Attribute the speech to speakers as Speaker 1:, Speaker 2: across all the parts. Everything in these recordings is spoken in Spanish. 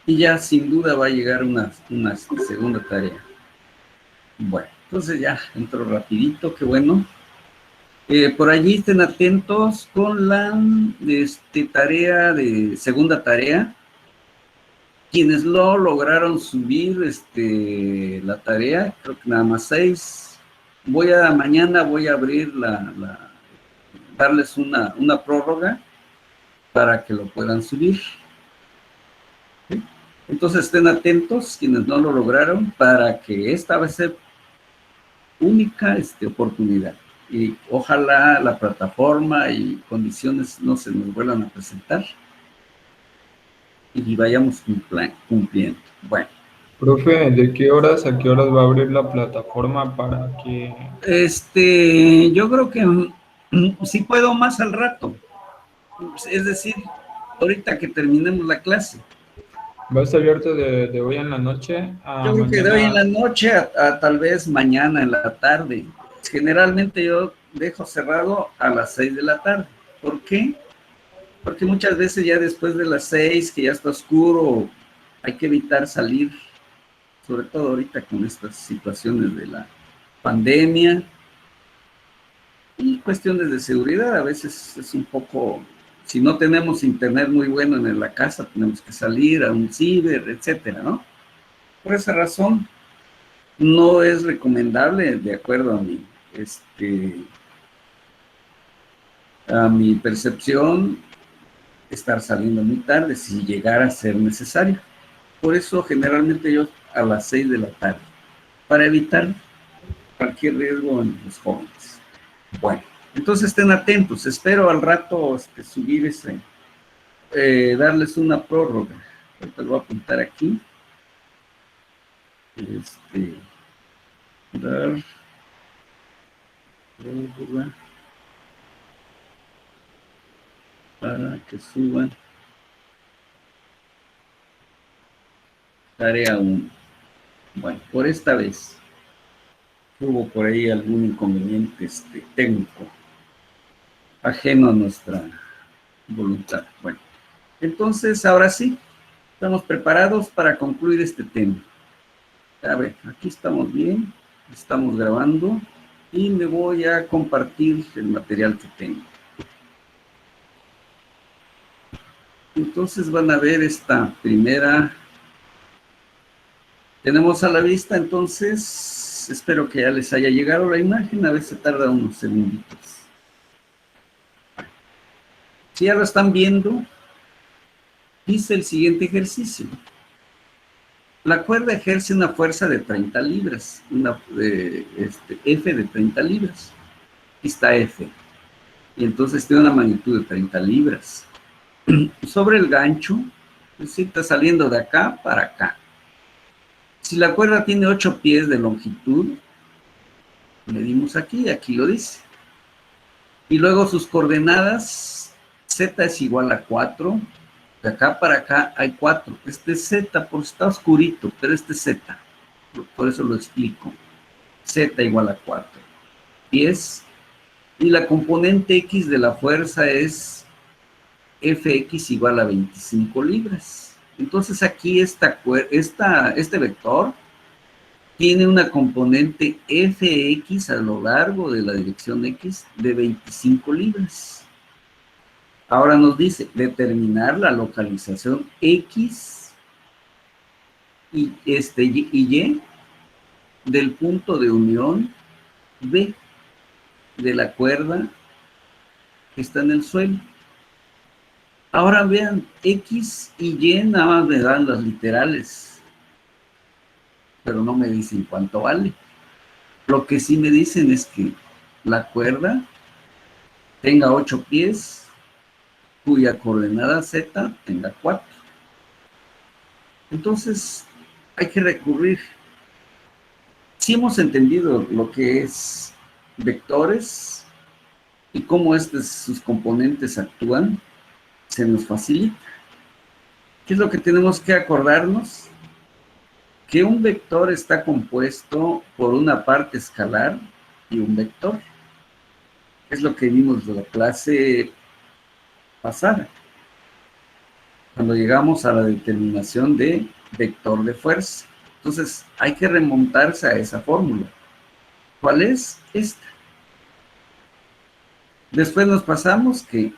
Speaker 1: y ya sin duda va a llegar una segunda tarea. Bueno, entonces ya entro rapidito, qué bueno. Por allí estén atentos con la segunda tarea. Quienes lo lograron subir la tarea, creo que nada más 6. Mañana voy a abrir darles una prórroga para que lo puedan subir. ¿Sí? Entonces estén atentos quienes no lo lograron para que esta va a ser única oportunidad. Y ojalá la plataforma y condiciones no se nos vuelvan a presentar y vayamos cumpliendo. Bueno.
Speaker 2: Profe, ¿de qué horas a qué horas va a abrir la plataforma para que...
Speaker 1: Yo creo que sí puedo más al rato. Es decir, ahorita que terminemos la clase.
Speaker 2: ¿Va a estar abierto de hoy en la noche a
Speaker 1: Yo creo que de hoy en la
Speaker 2: mañana?
Speaker 1: noche a tal vez mañana en la tarde. Generalmente yo dejo cerrado a las 6 de la tarde. ¿Por qué? Porque muchas veces ya después de las 6, que ya está oscuro, hay que evitar salir, sobre todo ahorita con estas situaciones de la pandemia y cuestiones de seguridad. A veces es un poco, si no tenemos internet muy bueno en la casa, tenemos que salir a un ciber, etcétera, ¿no? Por esa razón, no es recomendable, de acuerdo a mi percepción, estar saliendo muy tarde si llegara a ser necesario. Por eso generalmente yo a las 6 de la tarde, para evitar cualquier riesgo en los jóvenes. Bueno, entonces estén atentos. Espero al rato subir darles una prórroga. Ahorita lo voy a apuntar aquí. Dar prórroga para que suban tarea 1. Bueno, por esta vez hubo por ahí algún inconveniente técnico ajeno a nuestra voluntad. Bueno, entonces ahora sí, estamos preparados para concluir este tema. A ver, aquí estamos bien, estamos grabando y me voy a compartir el material que tengo. Entonces van a ver esta primera. Tenemos a la vista, entonces, espero que ya les haya llegado la imagen, a veces tarda unos segunditos. Si ya lo están viendo, dice el siguiente ejercicio. La cuerda ejerce una fuerza de 30 libras, F de 30 libras. Aquí está F. Y entonces tiene una magnitud de 30 libras. Sobre el gancho, es decir, está saliendo de acá para acá. Si la cuerda tiene 8 pies de longitud, medimos aquí lo dice. Y luego sus coordenadas, Z es igual a 4, de acá para acá hay 4. Este es Z, porque está oscurito, pero este es Z. Por eso lo explico. Z igual a 4 pies. Y la componente X de la fuerza es Fx igual a 25 libras. Entonces aquí este vector tiene una componente Fx a lo largo de la dirección X de 25 libras. Ahora nos dice determinar la localización X y Y del punto de unión B de la cuerda que está en el suelo. Ahora vean, X y Y nada más me dan las literales, pero no me dicen cuánto vale. Lo que sí me dicen es que la cuerda tenga 8 pies, cuya coordenada Z tenga 4. Entonces, hay que recurrir. Si hemos entendido lo que es vectores y cómo sus componentes actúan, se nos facilita. ¿Qué es lo que tenemos que acordarnos? Que un vector está compuesto por una parte escalar y un vector. Es lo que vimos de la clase pasada. cuando llegamos a la determinación de vector de fuerza. Entonces, hay que remontarse a esa fórmula. ¿Cuál es? Esta. Después nos pasamos que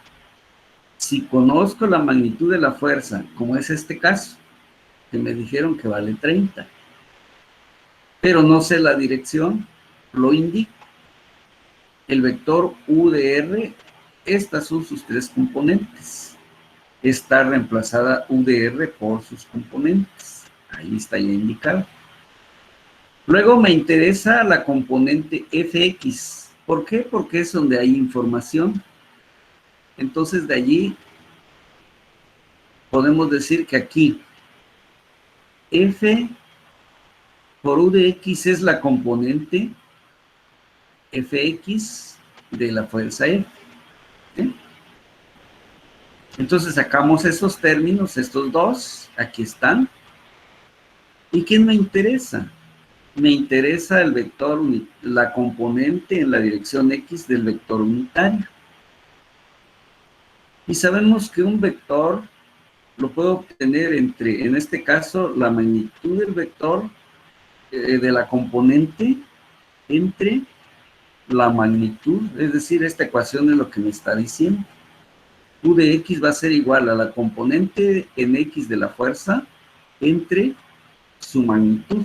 Speaker 1: si conozco la magnitud de la fuerza, como es este caso, que me dijeron que vale 30, pero no sé la dirección, lo indico. El vector U de R, estas son sus tres componentes. Está reemplazada U de R por sus componentes. Ahí está ya indicado. Luego me interesa la componente Fx. ¿Por qué? Porque es donde hay información. Entonces, de allí podemos decir que aquí F por U de X es la componente Fx de la fuerza F. ¿Sí? Entonces sacamos esos términos, estos dos, aquí están. ¿Y quién me interesa? Me interesa el vector, la componente en la dirección X del vector unitario. Y sabemos que un vector lo puedo obtener entre, en este caso, la magnitud del vector de la componente entre la magnitud, es decir, esta ecuación es lo que me está diciendo. U de X va a ser igual a la componente en X de la fuerza entre su magnitud.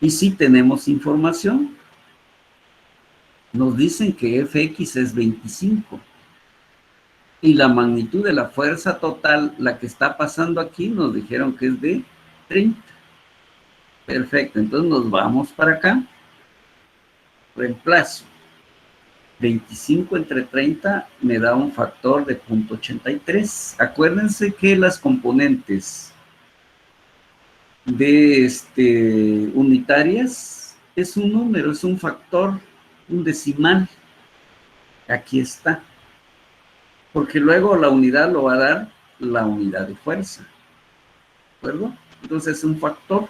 Speaker 1: Y si tenemos información, nos dicen que Fx es 25. Y la magnitud de la fuerza total, la que está pasando aquí, nos dijeron que es de 30. Perfecto, entonces nos vamos para acá. Reemplazo. 25 entre 30 me da un factor de 0.83. Acuérdense que las componentes de unitarias es un número, es un factor, un decimal. Aquí está. Porque luego la unidad lo va a dar la unidad de fuerza. ¿De acuerdo? Entonces es un factor.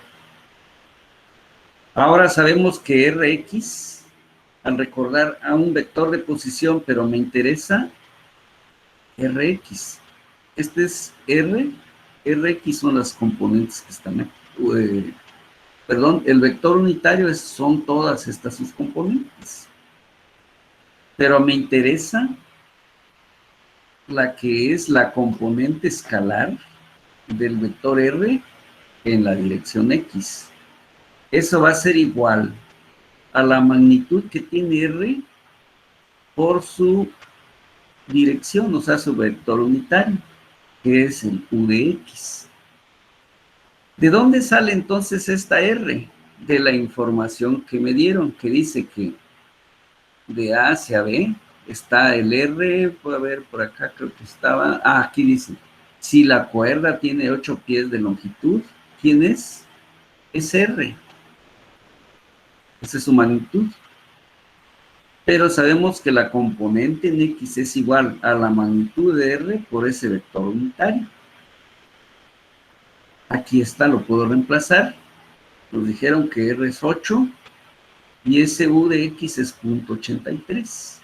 Speaker 1: Ahora sabemos que Rx, al recordar a un vector de posición, pero me interesa Rx. Este es R. Rx son las componentes que están aquí. Perdón, el vector unitario son todas estas sus componentes. Pero me interesa la que es la componente escalar del vector R en la dirección X. Eso va a ser igual a la magnitud que tiene R por su dirección, o sea, su vector unitario, que es el U de X. ¿De dónde sale entonces esta R? De la información que me dieron, que dice que de A hacia B está el R, puede haber por acá, creo que estaba, aquí dice, si la cuerda tiene 8 pies de longitud, ¿quién es? Es R. Esa es su magnitud. Pero sabemos que la componente en X es igual a la magnitud de R por ese vector unitario. Aquí está, lo puedo reemplazar. Nos dijeron que R es 8 y ese U de X es 0.83.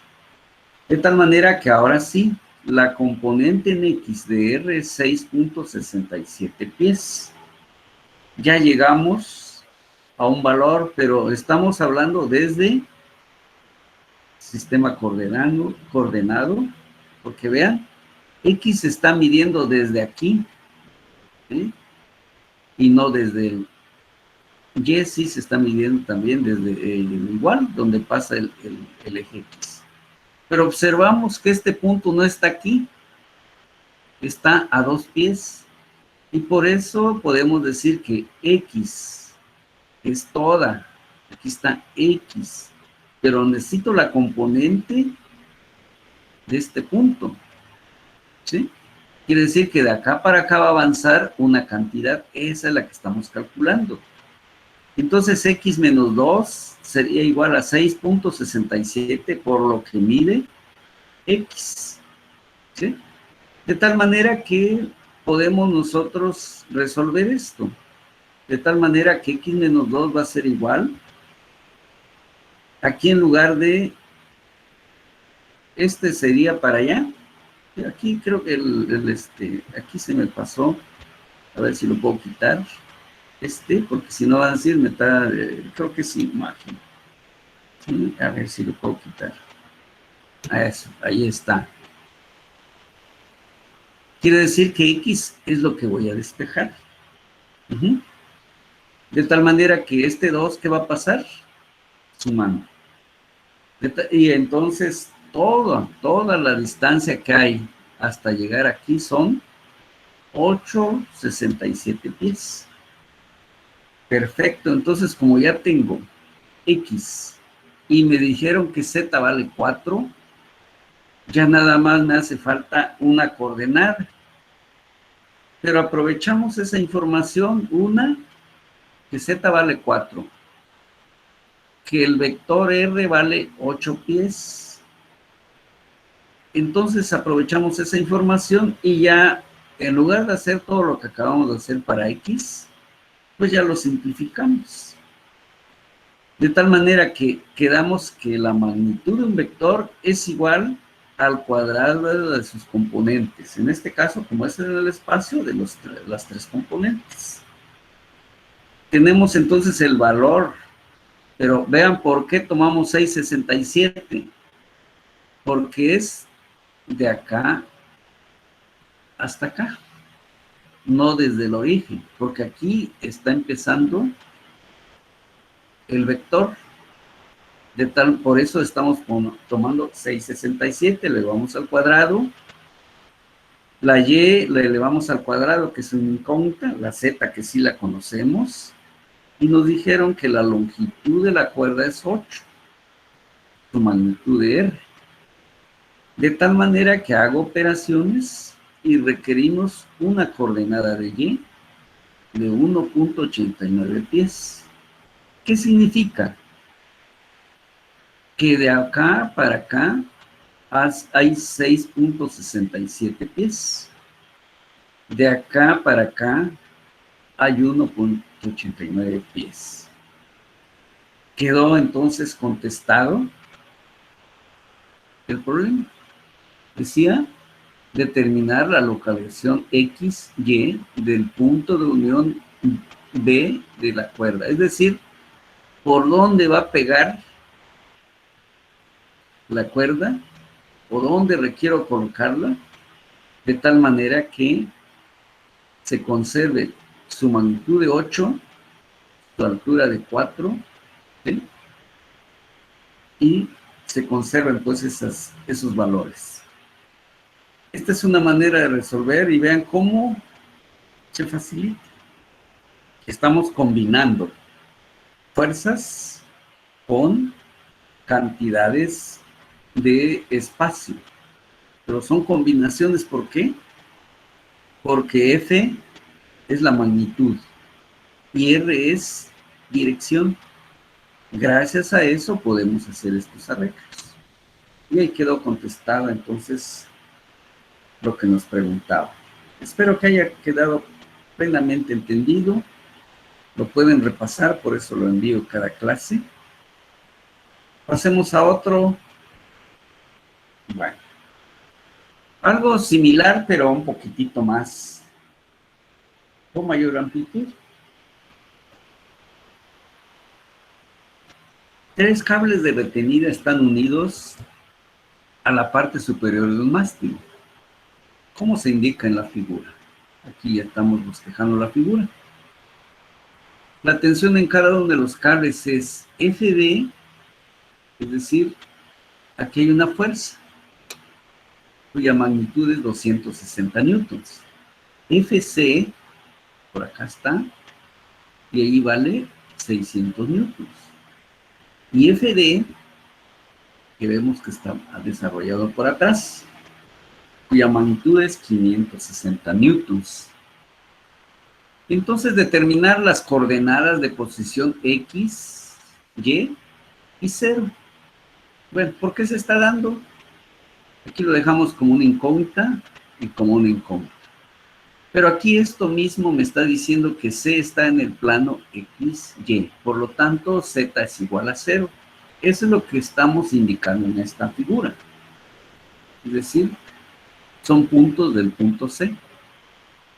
Speaker 1: De tal manera que ahora sí, la componente en X de R es 6.67 pies. Ya llegamos a un valor, pero estamos hablando desde sistema coordenado, porque vean, X se está midiendo desde aquí, ¿sí? Y no desde el Y, sí se está midiendo también desde el igual, donde pasa el eje X. Pero observamos que este punto no está aquí, está a 2 pies. Y por eso podemos decir que X es toda. Aquí está X. Pero necesito la componente de este punto. ¿Sí? Quiere decir que de acá para acá va a avanzar una cantidad. Esa es la que estamos calculando. Entonces X menos 2 sería igual a 6.67 por lo que mide X. ¿Sí? De tal manera que podemos nosotros resolver esto. De tal manera que X menos 2 va a ser igual. Aquí en lugar de, este sería para allá. Y aquí creo que aquí se me pasó, a ver si lo puedo quitar, porque si no van a decir, creo que sí, imagen. Sí, a ver si lo puedo quitar. A eso, ahí está. Quiere decir que X es lo que voy a despejar. De tal manera que este 2, ¿qué va a pasar? Sumando. Y entonces toda la distancia que hay hasta llegar aquí son 8,67 pies. Perfecto, entonces como ya tengo X y me dijeron que Z vale 4, ya nada más me hace falta una coordenada. Pero aprovechamos esa información, que Z vale 4, que el vector R vale 8 pies. Entonces aprovechamos esa información y ya, en lugar de hacer todo lo que acabamos de hacer para X, pues ya lo simplificamos. De tal manera que quedamos que la magnitud de un vector es igual al cuadrado de sus componentes. En este caso, como es en el espacio de las tres componentes. Tenemos entonces el valor, pero vean por qué tomamos 6,67. Porque es de acá hasta acá, no desde el origen, porque aquí está empezando el vector. Por eso estamos tomando 6,67, le vamos al cuadrado, la y la elevamos al cuadrado, que es una incógnita, la z, que sí la conocemos, y nos dijeron que la longitud de la cuerda es 8, su magnitud de r. De tal manera que hago operaciones y requerimos una coordenada de y de 1,89 pies. ¿Qué significa? Que de acá para acá hay 6,67 pies. De acá para acá hay 1,89 pies. Quedó entonces contestado el problema. Decía determinar la localización X, Y del punto de unión B de la cuerda. Es decir, por dónde va a pegar la cuerda o dónde requiero colocarla, de tal manera que se conserve su magnitud de 8, su altura de 4, ¿sí? Y se conservan pues esos valores. Esta es una manera de resolver y vean cómo se facilita. Estamos combinando fuerzas con cantidades de espacio, pero son combinaciones. ¿Por qué? Porque F es la magnitud y R es dirección. Gracias a eso podemos hacer estos arreglos. Y ahí quedó contestada entonces lo que nos preguntaba. Espero que haya quedado plenamente entendido. Lo pueden repasar, por eso lo envío cada clase. Pasemos a otro. Bueno, algo similar, pero un poquitito más, con mayor amplitud. 3 cables de retenida están unidos a la parte superior de un mástil. ¿Cómo se indica en la figura? Aquí ya estamos bosquejando la figura. La tensión en cada uno de los cables es FD, es decir, aquí hay una fuerza cuya magnitud es 260 newtons. FC, por acá está, y ahí vale 600 newtons. Y FD, que vemos que está desarrollado por atrás, cuya magnitud es 560 newtons. Entonces, determinar las coordenadas de posición X, Y y 0. Bueno, ¿por qué se está dando? Aquí lo dejamos como una incógnita y como una incógnita. Pero aquí esto mismo me está diciendo que C está en el plano X, Y. Por lo tanto, Z es igual a 0. Eso es lo que estamos indicando en esta figura. Es decir, son puntos del punto C.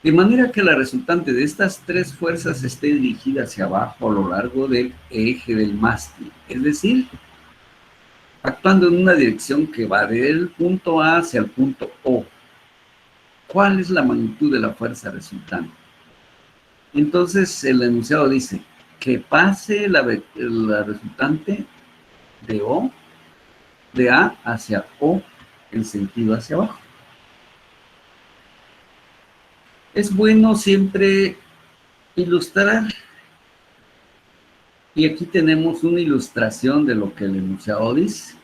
Speaker 1: De manera que la resultante de estas tres fuerzas esté dirigida hacia abajo a lo largo del eje del mástil. Es decir, actuando en una dirección que va del punto A hacia el punto O. ¿Cuál es la magnitud de la fuerza resultante? Entonces, el enunciado dice que pase la resultante de A hacia O, en sentido hacia abajo. Es bueno siempre ilustrar. Y aquí tenemos una ilustración de lo que el enunciado dice.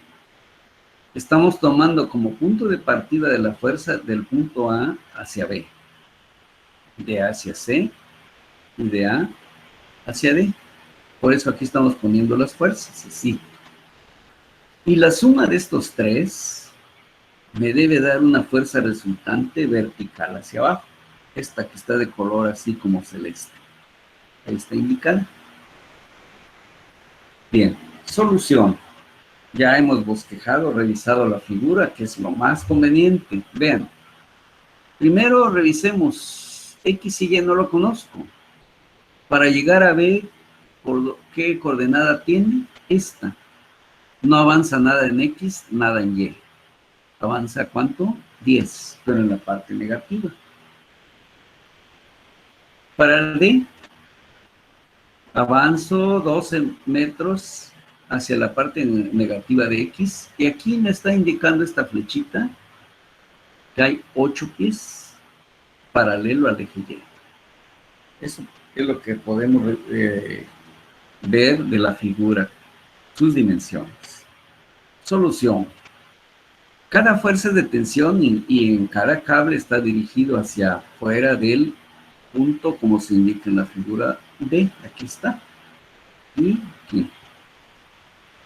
Speaker 1: Estamos tomando como punto de partida de la fuerza del punto A hacia B, de A hacia C y de A hacia D. Por eso aquí estamos poniendo las fuerzas, así. Y la suma de estos tres me debe dar una fuerza resultante vertical hacia abajo. Esta que está de color así como celeste. Ahí está indicada. Bien, solución. Ya hemos bosquejado, revisado la figura, que es lo más conveniente. Vean, primero revisemos X y Y, no lo conozco. Para llegar a B, ¿qué coordenada tiene? Esta. No avanza nada en X, nada en Y. ¿Avanza cuánto? 10, pero en la parte negativa. Para el D, avanzo 12 metros hacia la parte negativa de X, y aquí me está indicando esta flechita que hay 8 pies paralelo al eje Y. Eso es lo que podemos ver de la figura, sus dimensiones. Solución. Cada fuerza de tensión y en cada cable está dirigido hacia afuera del punto, como se indica en la figura D. Aquí está. Y aquí.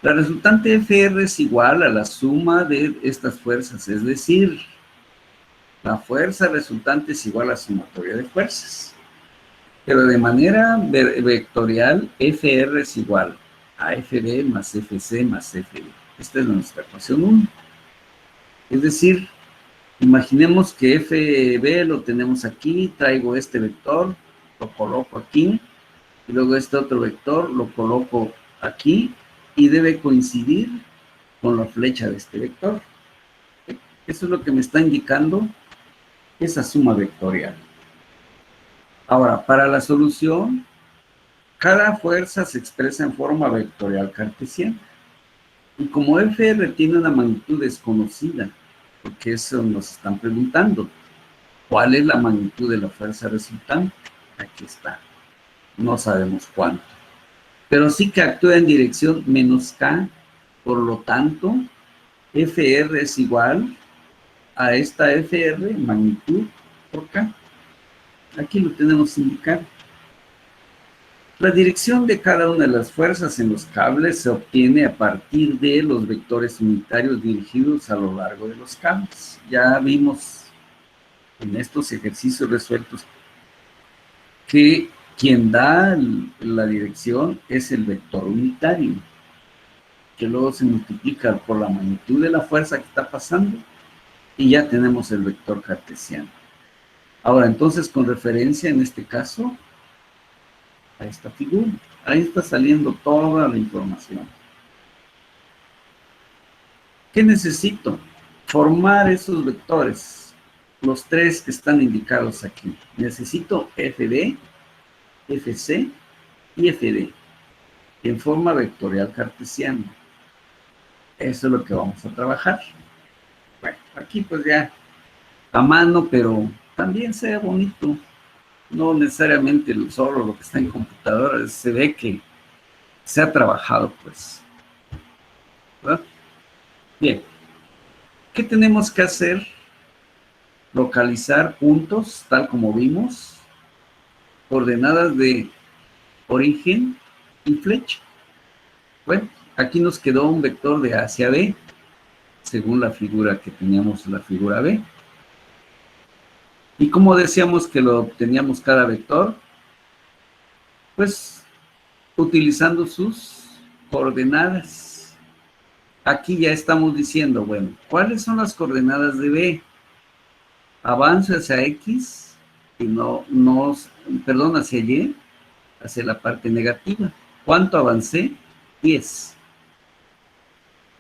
Speaker 1: La resultante FR es igual a la suma de estas fuerzas, es decir, la fuerza resultante es igual a la sumatoria de fuerzas. Pero de manera vectorial, FR es igual a FB más FC más FD. Esta es nuestra ecuación 1. Es decir, imaginemos que FB lo tenemos aquí, traigo este vector, lo coloco aquí, y luego este otro vector lo coloco aquí, y debe coincidir con la flecha de este vector. Eso es lo que me está indicando esa suma vectorial. Ahora, para la solución, cada fuerza se expresa en forma vectorial cartesiana. Y como FR tiene una magnitud desconocida, porque eso nos están preguntando, ¿cuál es la magnitud de la fuerza resultante? Aquí está. No sabemos cuánto. Pero sí que actúa en dirección menos K, por lo tanto, FR es igual a esta FR, magnitud por K. Aquí lo tenemos indicado. La dirección de cada una de las fuerzas en los cables se obtiene a partir de los vectores unitarios dirigidos a lo largo de los cables. Ya vimos en estos ejercicios resueltos que quien da la dirección es el vector unitario, que luego se multiplica por la magnitud de la fuerza que está pasando, y ya tenemos el vector cartesiano. Ahora, entonces, con referencia en este caso a esta figura, ahí está saliendo toda la información. ¿Qué necesito? Formar esos vectores, los tres que están indicados aquí. Necesito FD, FC y FD, en forma vectorial cartesiana. Eso es lo que vamos a trabajar. Bueno, aquí pues ya a mano, pero también se ve bonito. No necesariamente solo lo que está en computadora, se ve que se ha trabajado, pues. ¿Verdad? Bien. ¿Qué tenemos que hacer? Localizar puntos, tal como vimos, coordenadas de origen y flecha. Bueno, aquí nos quedó un vector de A hacia B, según la figura que teníamos en la figura B. ¿Y cómo decíamos que lo obteníamos cada vector? Pues utilizando sus coordenadas. Aquí ya estamos diciendo, bueno, ¿cuáles son las coordenadas de B? avanzo hacia X y perdón, hacia Y, hacia la parte negativa. ¿Cuánto avancé? 10.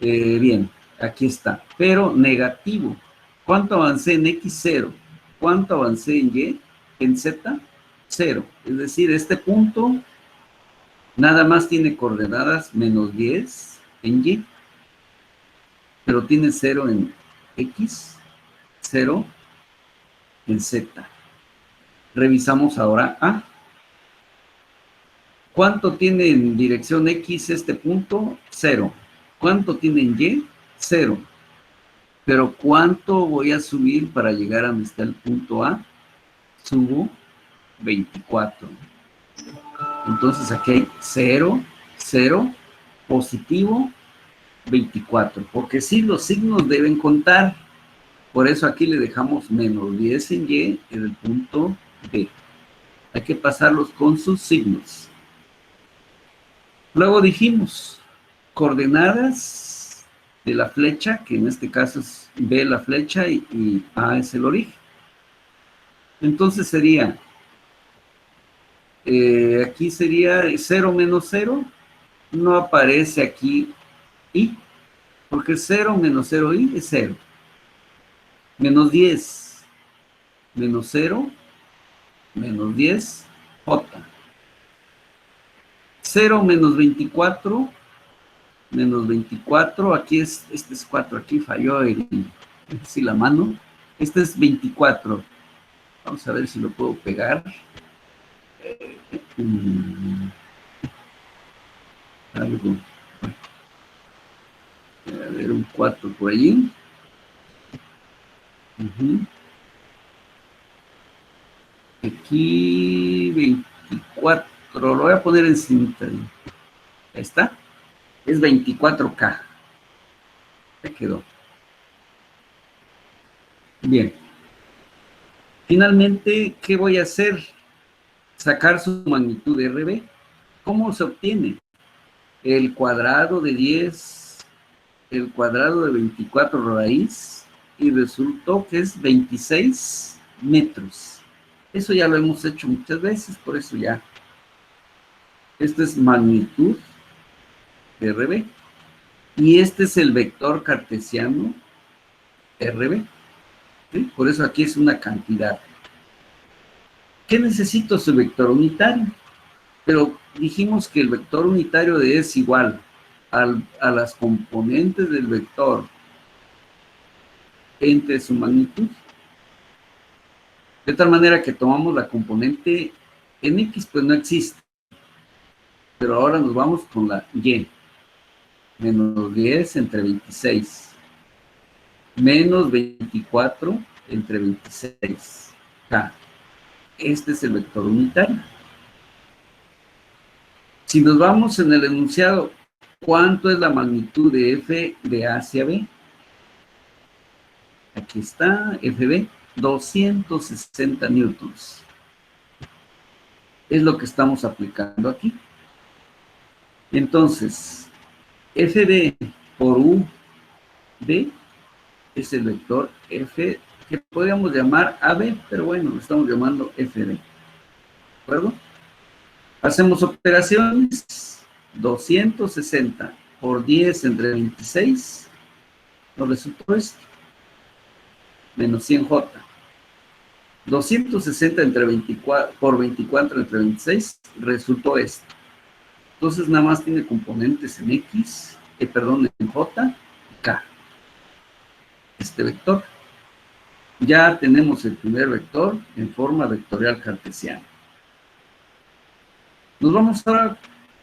Speaker 1: Bien, aquí está, pero negativo. ¿Cuánto avancé en X? 0. ¿Cuánto avancé en Y? En Z, 0. Es decir, este punto nada más tiene coordenadas menos 10 en Y, pero tiene 0 en X, 0 en Z. Revisamos ahora A. ¿Cuánto tiene en dirección X este punto? 0. ¿Cuánto tiene en Y? 0. Pero ¿cuánto voy a subir para llegar a donde está el punto A? Subo 24. Entonces aquí hay 0, 0, positivo, 24. Porque sí, los signos deben contar. Por eso aquí le dejamos menos 10 en Y en el punto B. Hay que pasarlos con sus signos. Luego dijimos coordenadas de la flecha, que en este caso es B la flecha y A es el origen. Entonces sería, aquí sería 0 menos 0, no aparece aquí I, porque 0 menos 0I es 0. Menos 10, menos 0, menos 10, J. 0 menos 24, menos 24, aquí este es 4, aquí falló la mano. Este es 24. Vamos a ver si lo puedo pegar. Algo. A ver, un 4 por allí. Aquí 24. Lo voy a poner en cinta. Ahí está. Es 24K. Ya quedó. Bien. Finalmente, ¿qué voy a hacer? Sacar su magnitud RB. ¿Cómo se obtiene? El cuadrado de 10, el cuadrado de 24 raíz, y resultó que es 26 metros. Eso ya lo hemos hecho muchas veces, por eso ya. Esto es magnitud de RB. Y este es el vector cartesiano RB. ¿Sí? Por eso aquí es una cantidad. ¿Qué necesito? Su vector unitario. Pero dijimos que el vector unitario de es igual a las componentes del vector entre su magnitud. De tal manera que tomamos la componente en X, pues no existe. Pero ahora nos vamos con la Y. Menos 10 entre 26. Menos 24 entre 26. K. Este es el vector unitario. Si nos vamos en el enunciado, ¿cuánto es la magnitud de F de A hacia B? Aquí está, FB, 260 newtons. Es lo que estamos aplicando aquí. Entonces, FB por UB es el vector F, que podríamos llamar AB, pero bueno, lo estamos llamando FB. ¿De acuerdo? Hacemos operaciones. 260 por 10 entre 26, nos resultó esto. Menos 100J. 260 entre 24, por 24 entre 26, resultó esto. Entonces nada más tiene componentes en X, en J y K. Este vector. Ya tenemos el primer vector en forma vectorial cartesiana. Nos vamos ahora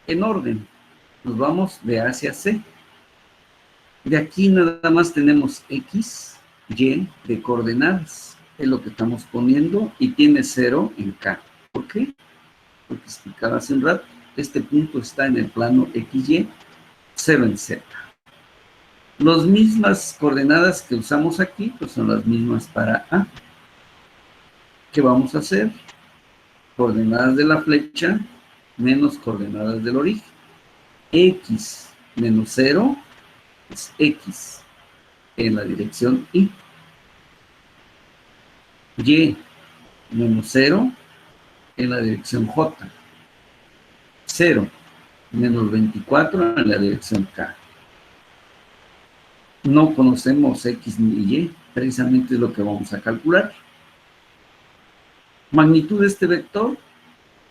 Speaker 1: en orden. Nos vamos de A hacia C. De aquí nada más tenemos X, Y de coordenadas. Es lo que estamos poniendo y tiene 0 en K. ¿Por qué? Porque explicaba hace un rato. Este punto está en el plano XY, 0 en Z. Las mismas coordenadas que usamos aquí, pues son las mismas para A. ¿Qué vamos a hacer? Coordenadas de la flecha menos coordenadas del origen. X menos 0 es X en la dirección Y. Y menos 0 en la dirección J. 0 menos 24 en la dirección K. No conocemos X ni Y, precisamente es lo que vamos a calcular. Magnitud de este vector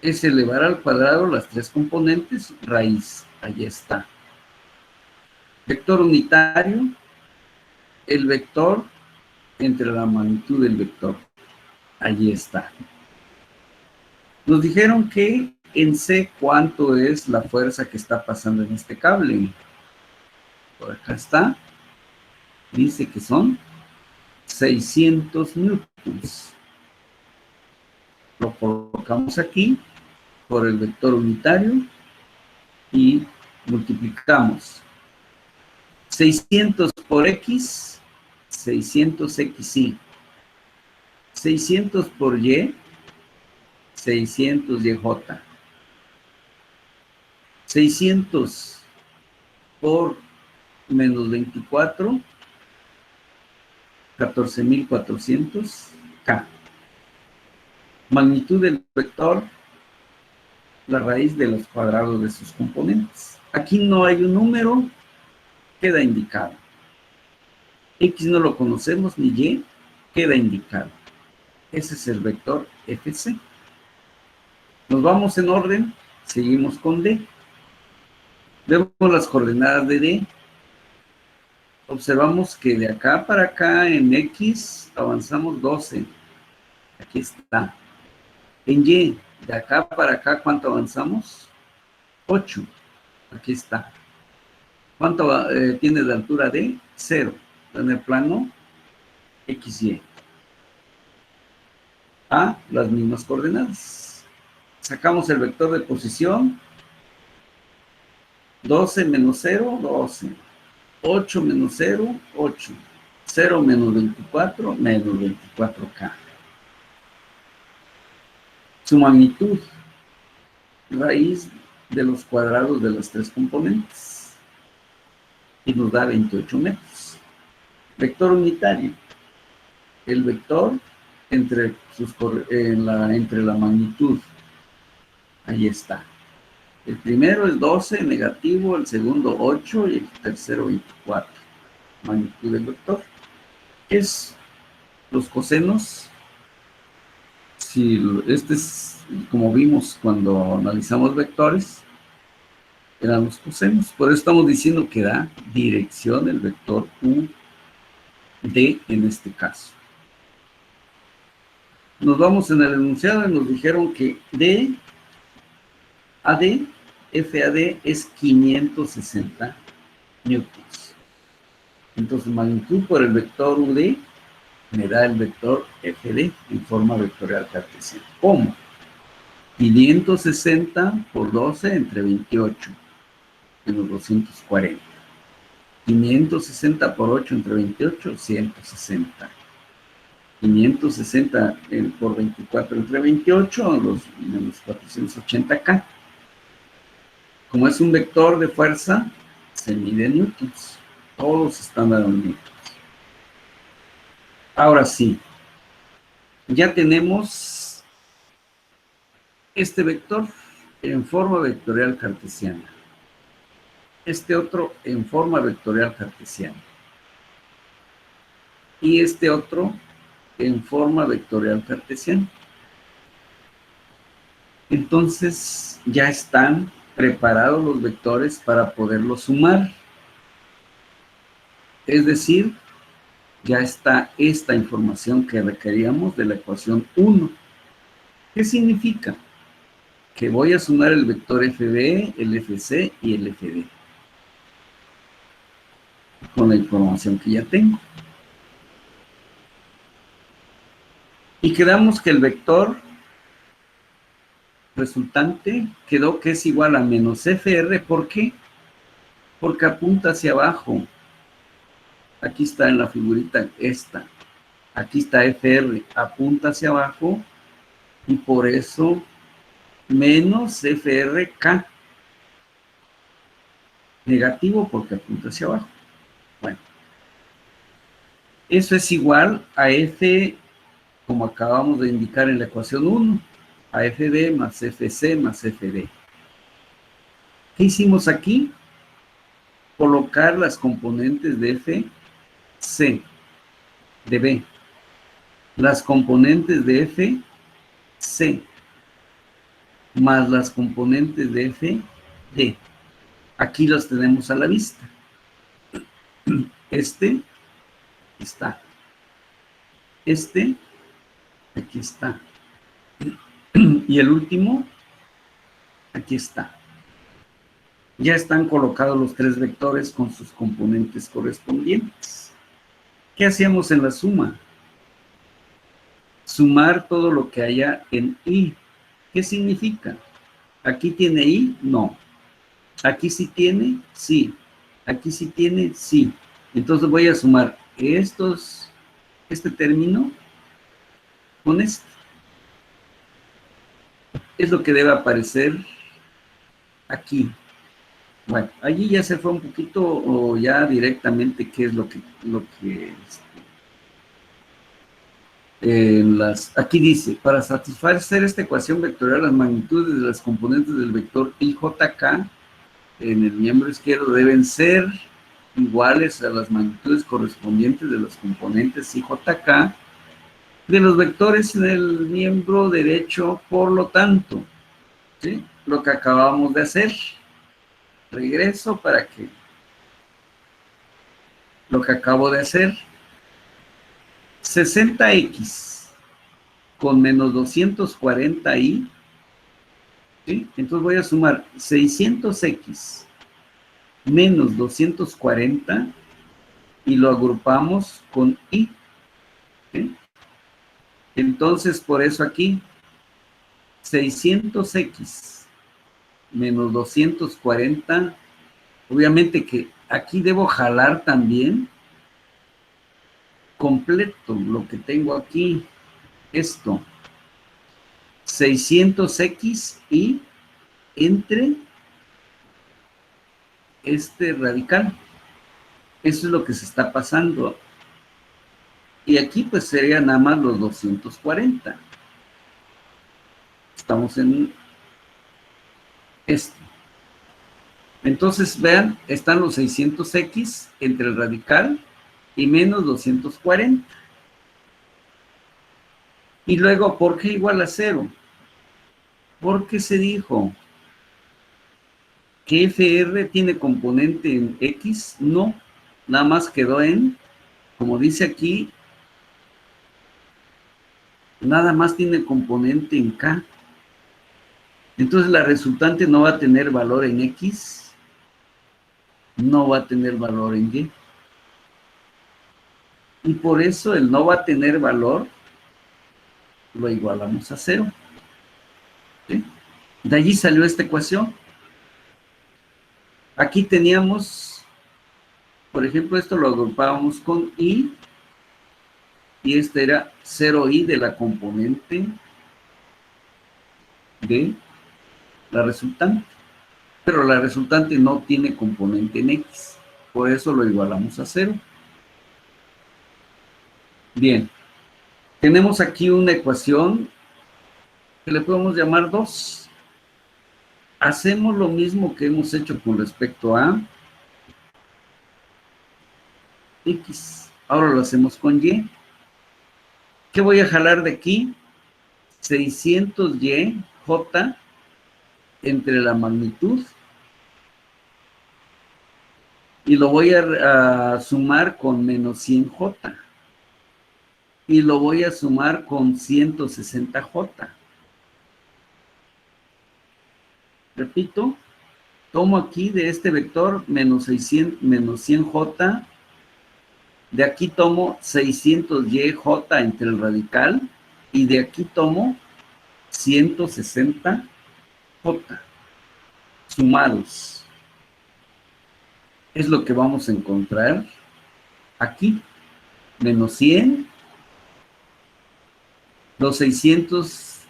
Speaker 1: es elevar al cuadrado las tres componentes, raíz, ahí está. Vector unitario, el vector entre la magnitud del vector, allí está. Nos dijeron que en C, ¿cuánto es la fuerza que está pasando en este cable? Por acá está. Dice que son 600 newtons. Lo colocamos aquí por el vector unitario y multiplicamos 600 por X, 600XY. 600 por Y, 600YJ. 600 por menos 24, 14.400K. Magnitud del vector, la raíz de los cuadrados de sus componentes. Aquí no hay un número, queda indicado. X no lo conocemos, ni Y, queda indicado. Ese es el vector FC. Nos vamos en orden, seguimos con D. Vemos las coordenadas de D. Observamos que de acá para acá en X avanzamos 12. Aquí está. En Y, de acá para acá, ¿cuánto avanzamos? 8. Aquí está. ¿Cuánto tiene de altura D? 0. En el plano XY. A, las mismas coordenadas. Sacamos el vector de posición. 12 menos 0, 12. 8 menos 0, 8. 0 menos 24, menos 24K. Su magnitud, raíz de los cuadrados de las tres componentes. Y nos da 28 metros. Vector unitario. El vector entre la magnitud. Ahí está. El primero es 12, negativo, el segundo 8 y el tercero 24. Magnitud del vector. Es los cosenos. Si este es, como vimos cuando analizamos vectores, eran los cosenos. Por eso estamos diciendo que da dirección del vector U, D en este caso. Nos vamos en el enunciado y nos dijeron que D, AD, FAD es 560 newtons. Entonces, magnitud por el vector UD me da el vector FD en forma vectorial cartesiana. ¿Cómo? 560 por 12 entre 28, menos 240. 560 por 8 entre 28, 160. 560 por 24 entre 28, menos 480K. Como es un vector de fuerza, se mide en newtons. Todos están dados en newtons. Ahora sí, ya tenemos este vector en forma vectorial cartesiana. Este otro en forma vectorial cartesiana. Y este otro en forma vectorial cartesiana. Entonces ya están preparados los vectores para poderlos sumar. Es decir, ya está esta información que requeríamos de la ecuación 1. ¿Qué significa? Que voy a sumar el vector FB, el FC y el FD. Con la información que ya tengo. Y quedamos que el vector resultante quedó que es igual a menos FR. ¿Por qué? Porque apunta hacia abajo. Aquí está en la figurita esta. Aquí está FR, apunta hacia abajo. Y por eso menos FRK. Negativo porque apunta hacia abajo. Bueno. Eso es igual a F, como acabamos de indicar en la ecuación 1, AFB más FC más FD. ¿Qué hicimos aquí? Colocar las componentes de F, C, de B. Las componentes de F, C, más las componentes de F, D. Aquí los tenemos a la vista. Este está. Este, aquí está. Y el último, aquí está. Ya están colocados los tres vectores con sus componentes correspondientes. ¿Qué hacíamos en la suma? Sumar todo lo que haya en I. ¿Qué significa? ¿Aquí tiene I? No. ¿Aquí sí tiene? Sí. ¿Aquí sí tiene? Sí. Entonces voy a sumar este término con este. Es lo que debe aparecer aquí. Bueno, allí ya se fue un poquito o ya directamente qué es lo que aquí dice, para satisfacer esta ecuación vectorial, las magnitudes de las componentes del vector IJK en el miembro izquierdo deben ser iguales a las magnitudes correspondientes de los componentes IJK de los vectores en el miembro derecho, por lo tanto, ¿sí? Lo que acabamos de hacer. Regreso para que lo que acabo de hacer. 60x con menos 240y, ¿sí? Entonces voy a sumar 600x menos 240 y lo agrupamos con y, ¿sí? Entonces por eso aquí 600x menos 240, obviamente que aquí debo jalar también completo lo que tengo aquí, esto, 600x y entre este radical. Eso es lo que se está pasando. Y aquí pues sería nada más los 240. Estamos en esto. Entonces, vean, están los 600x entre el radical y menos 240. Y luego, ¿por qué igual a 0? Porque se dijo que FR tiene componente en X. No, nada más quedó en, como dice aquí, nada más tiene componente en K. Entonces la resultante no va a tener valor en X, no va a tener valor en Y. Y por eso el no va a tener valor lo igualamos a 0. ¿Sí? De allí salió esta ecuación. Aquí teníamos, por ejemplo, esto lo agrupábamos con I, y este era 0i de la componente de la resultante. Pero la resultante no tiene componente en X, por eso lo igualamos a 0. Bien, tenemos aquí una ecuación que le podemos llamar 2. Hacemos lo mismo que hemos hecho con respecto a X. Ahora lo hacemos con Y. ¿Qué voy a jalar de aquí? 600Y, J, entre la magnitud. Y lo voy a sumar con menos 100J. Y lo voy a sumar con 160J. Repito, tomo aquí de este vector menos 100J. De aquí tomo 600YJ entre el radical. Y de aquí tomo 160J. Sumados. Es lo que vamos a encontrar aquí. Menos 100. Los 600Y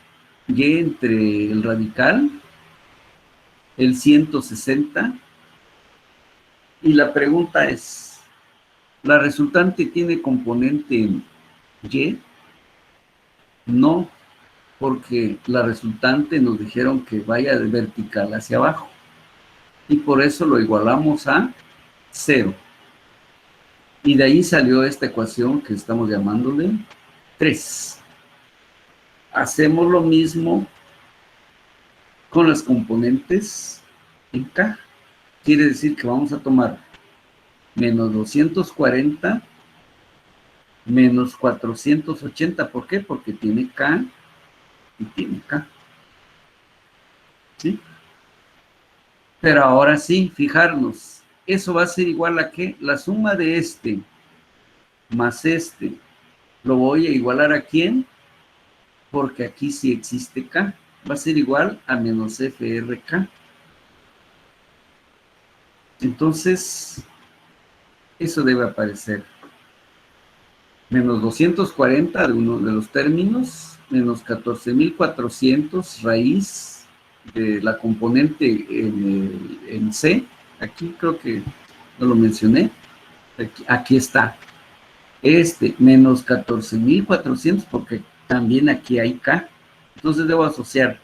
Speaker 1: entre el radical. El 160. Y la pregunta es, ¿la resultante tiene componente en Y? No, porque la resultante nos dijeron que vaya de vertical hacia abajo. Y por eso lo igualamos a 0. Y de ahí salió esta ecuación que estamos llamándole 3. Hacemos lo mismo con las componentes en K. Quiere decir que vamos a tomar menos 240 menos 480. ¿Por qué? Porque tiene K y tiene K. ¿Sí? Pero ahora sí, fijarnos. Eso va a ser igual a ¿qué? La suma de este más este. ¿Lo voy a igualar a quién? Porque aquí sí existe K. Va a ser igual a menos FRK. Entonces, eso debe aparecer. Menos 240 de uno de los términos, menos 14,400 raíz de la componente en C. Aquí creo que no lo mencioné. Aquí está. Menos 14,400 porque también aquí hay K. Entonces debo asociar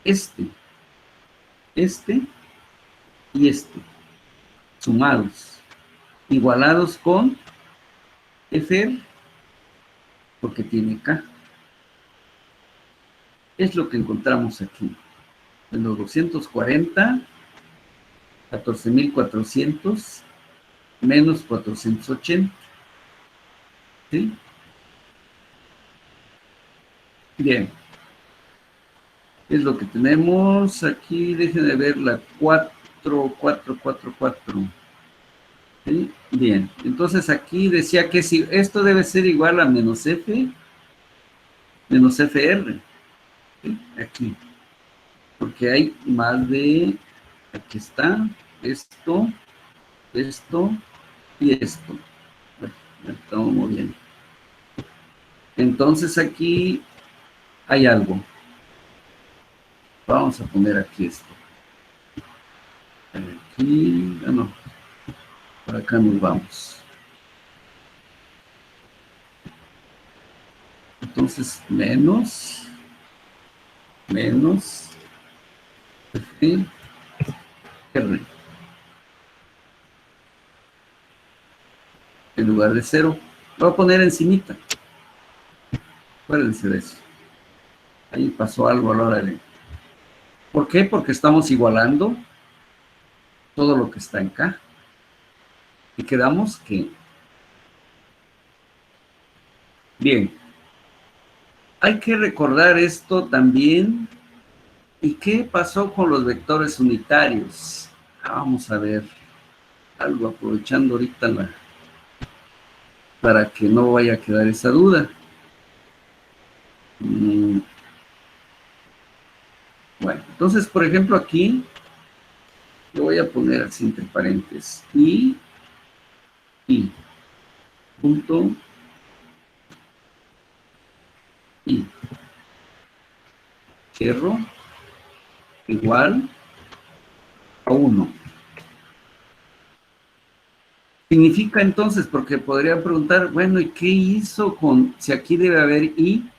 Speaker 1: este y este, sumados, igualados con FR, porque tiene K. Es lo que encontramos aquí. En los 240, 14,400 menos 480. ¿Sí? Bien. Es lo que tenemos aquí. Dejen de ver la 4. ¿Sí? Bien. Entonces aquí decía que si esto debe ser igual a menos F, menos FR. ¿Sí? Aquí. Porque hay más de, aquí está, esto y esto. Bueno, ya estamos moviendo. Entonces aquí hay algo. Vamos a poner aquí esto. Aquí, no, por acá nos vamos. Entonces, menos, F, R. En lugar de 0, lo voy a poner encimita. Acuérdense de eso. Ahí pasó algo a la hora de... ¿Por qué? Porque estamos igualando todo lo que está en K. Y quedamos que... Bien. Hay que recordar esto también. ¿Y qué pasó con los vectores unitarios? Vamos a ver. Algo aprovechando ahorita para que no vaya a quedar esa duda. Bueno, entonces, por ejemplo, aquí lo voy a poner así entre paréntesis. Y punto y cierro igual a 1. Significa entonces, porque podría preguntar, bueno, ¿y qué hizo con, si aquí debe haber i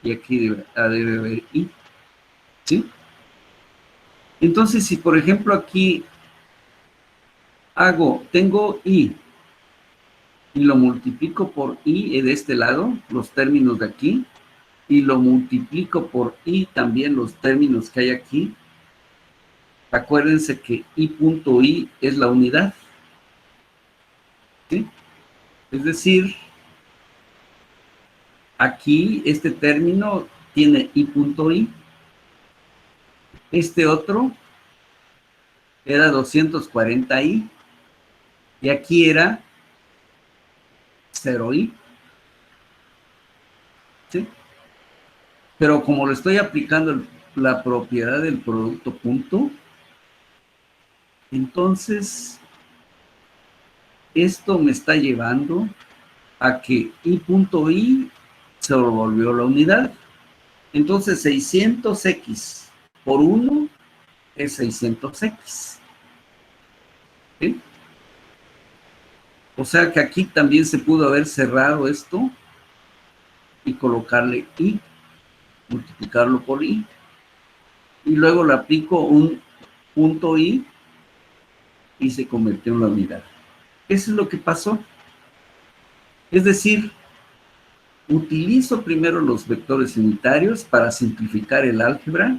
Speaker 1: y aquí debe haber i? ¿Sí? Entonces, si por ejemplo aquí tengo i y lo multiplico por i de este lado, los términos de aquí, y lo multiplico por i también los términos que hay aquí, acuérdense que i.i es la unidad. ¿Sí? Es decir, aquí este término tiene i.i, este otro era 240i, y aquí era 0i. ¿Sí? Pero como le estoy aplicando la propiedad del producto punto, entonces esto me está llevando a que i.i se volvió la unidad. Entonces 600x por 1 es 600x. ¿Sí? O sea que aquí también se pudo haber cerrado esto y colocarle i, multiplicarlo por i, y luego le aplico un punto i y se convirtió en la unidad. Eso es lo que pasó. Es decir, utilizo primero los vectores unitarios para simplificar el álgebra,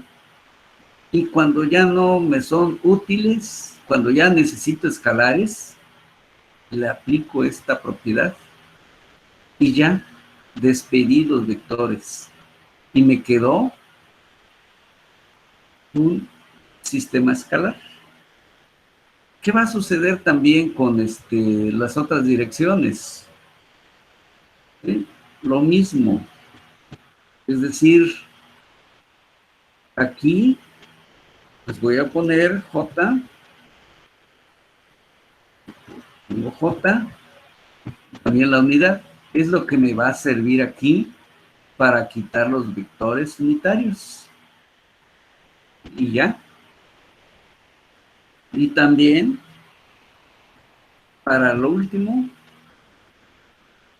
Speaker 1: y cuando ya no me son útiles, cuando ya necesito escalares, le aplico esta propiedad y ya despedí los vectores y me quedó un sistema escalar. ¿Qué va a suceder también con las otras direcciones? ¿Sí? Lo mismo. Es decir, aquí les voy a poner J, tengo J, también la unidad. Es lo que me va a servir aquí para quitar los vectores unitarios. Y ya. Y también, para lo último,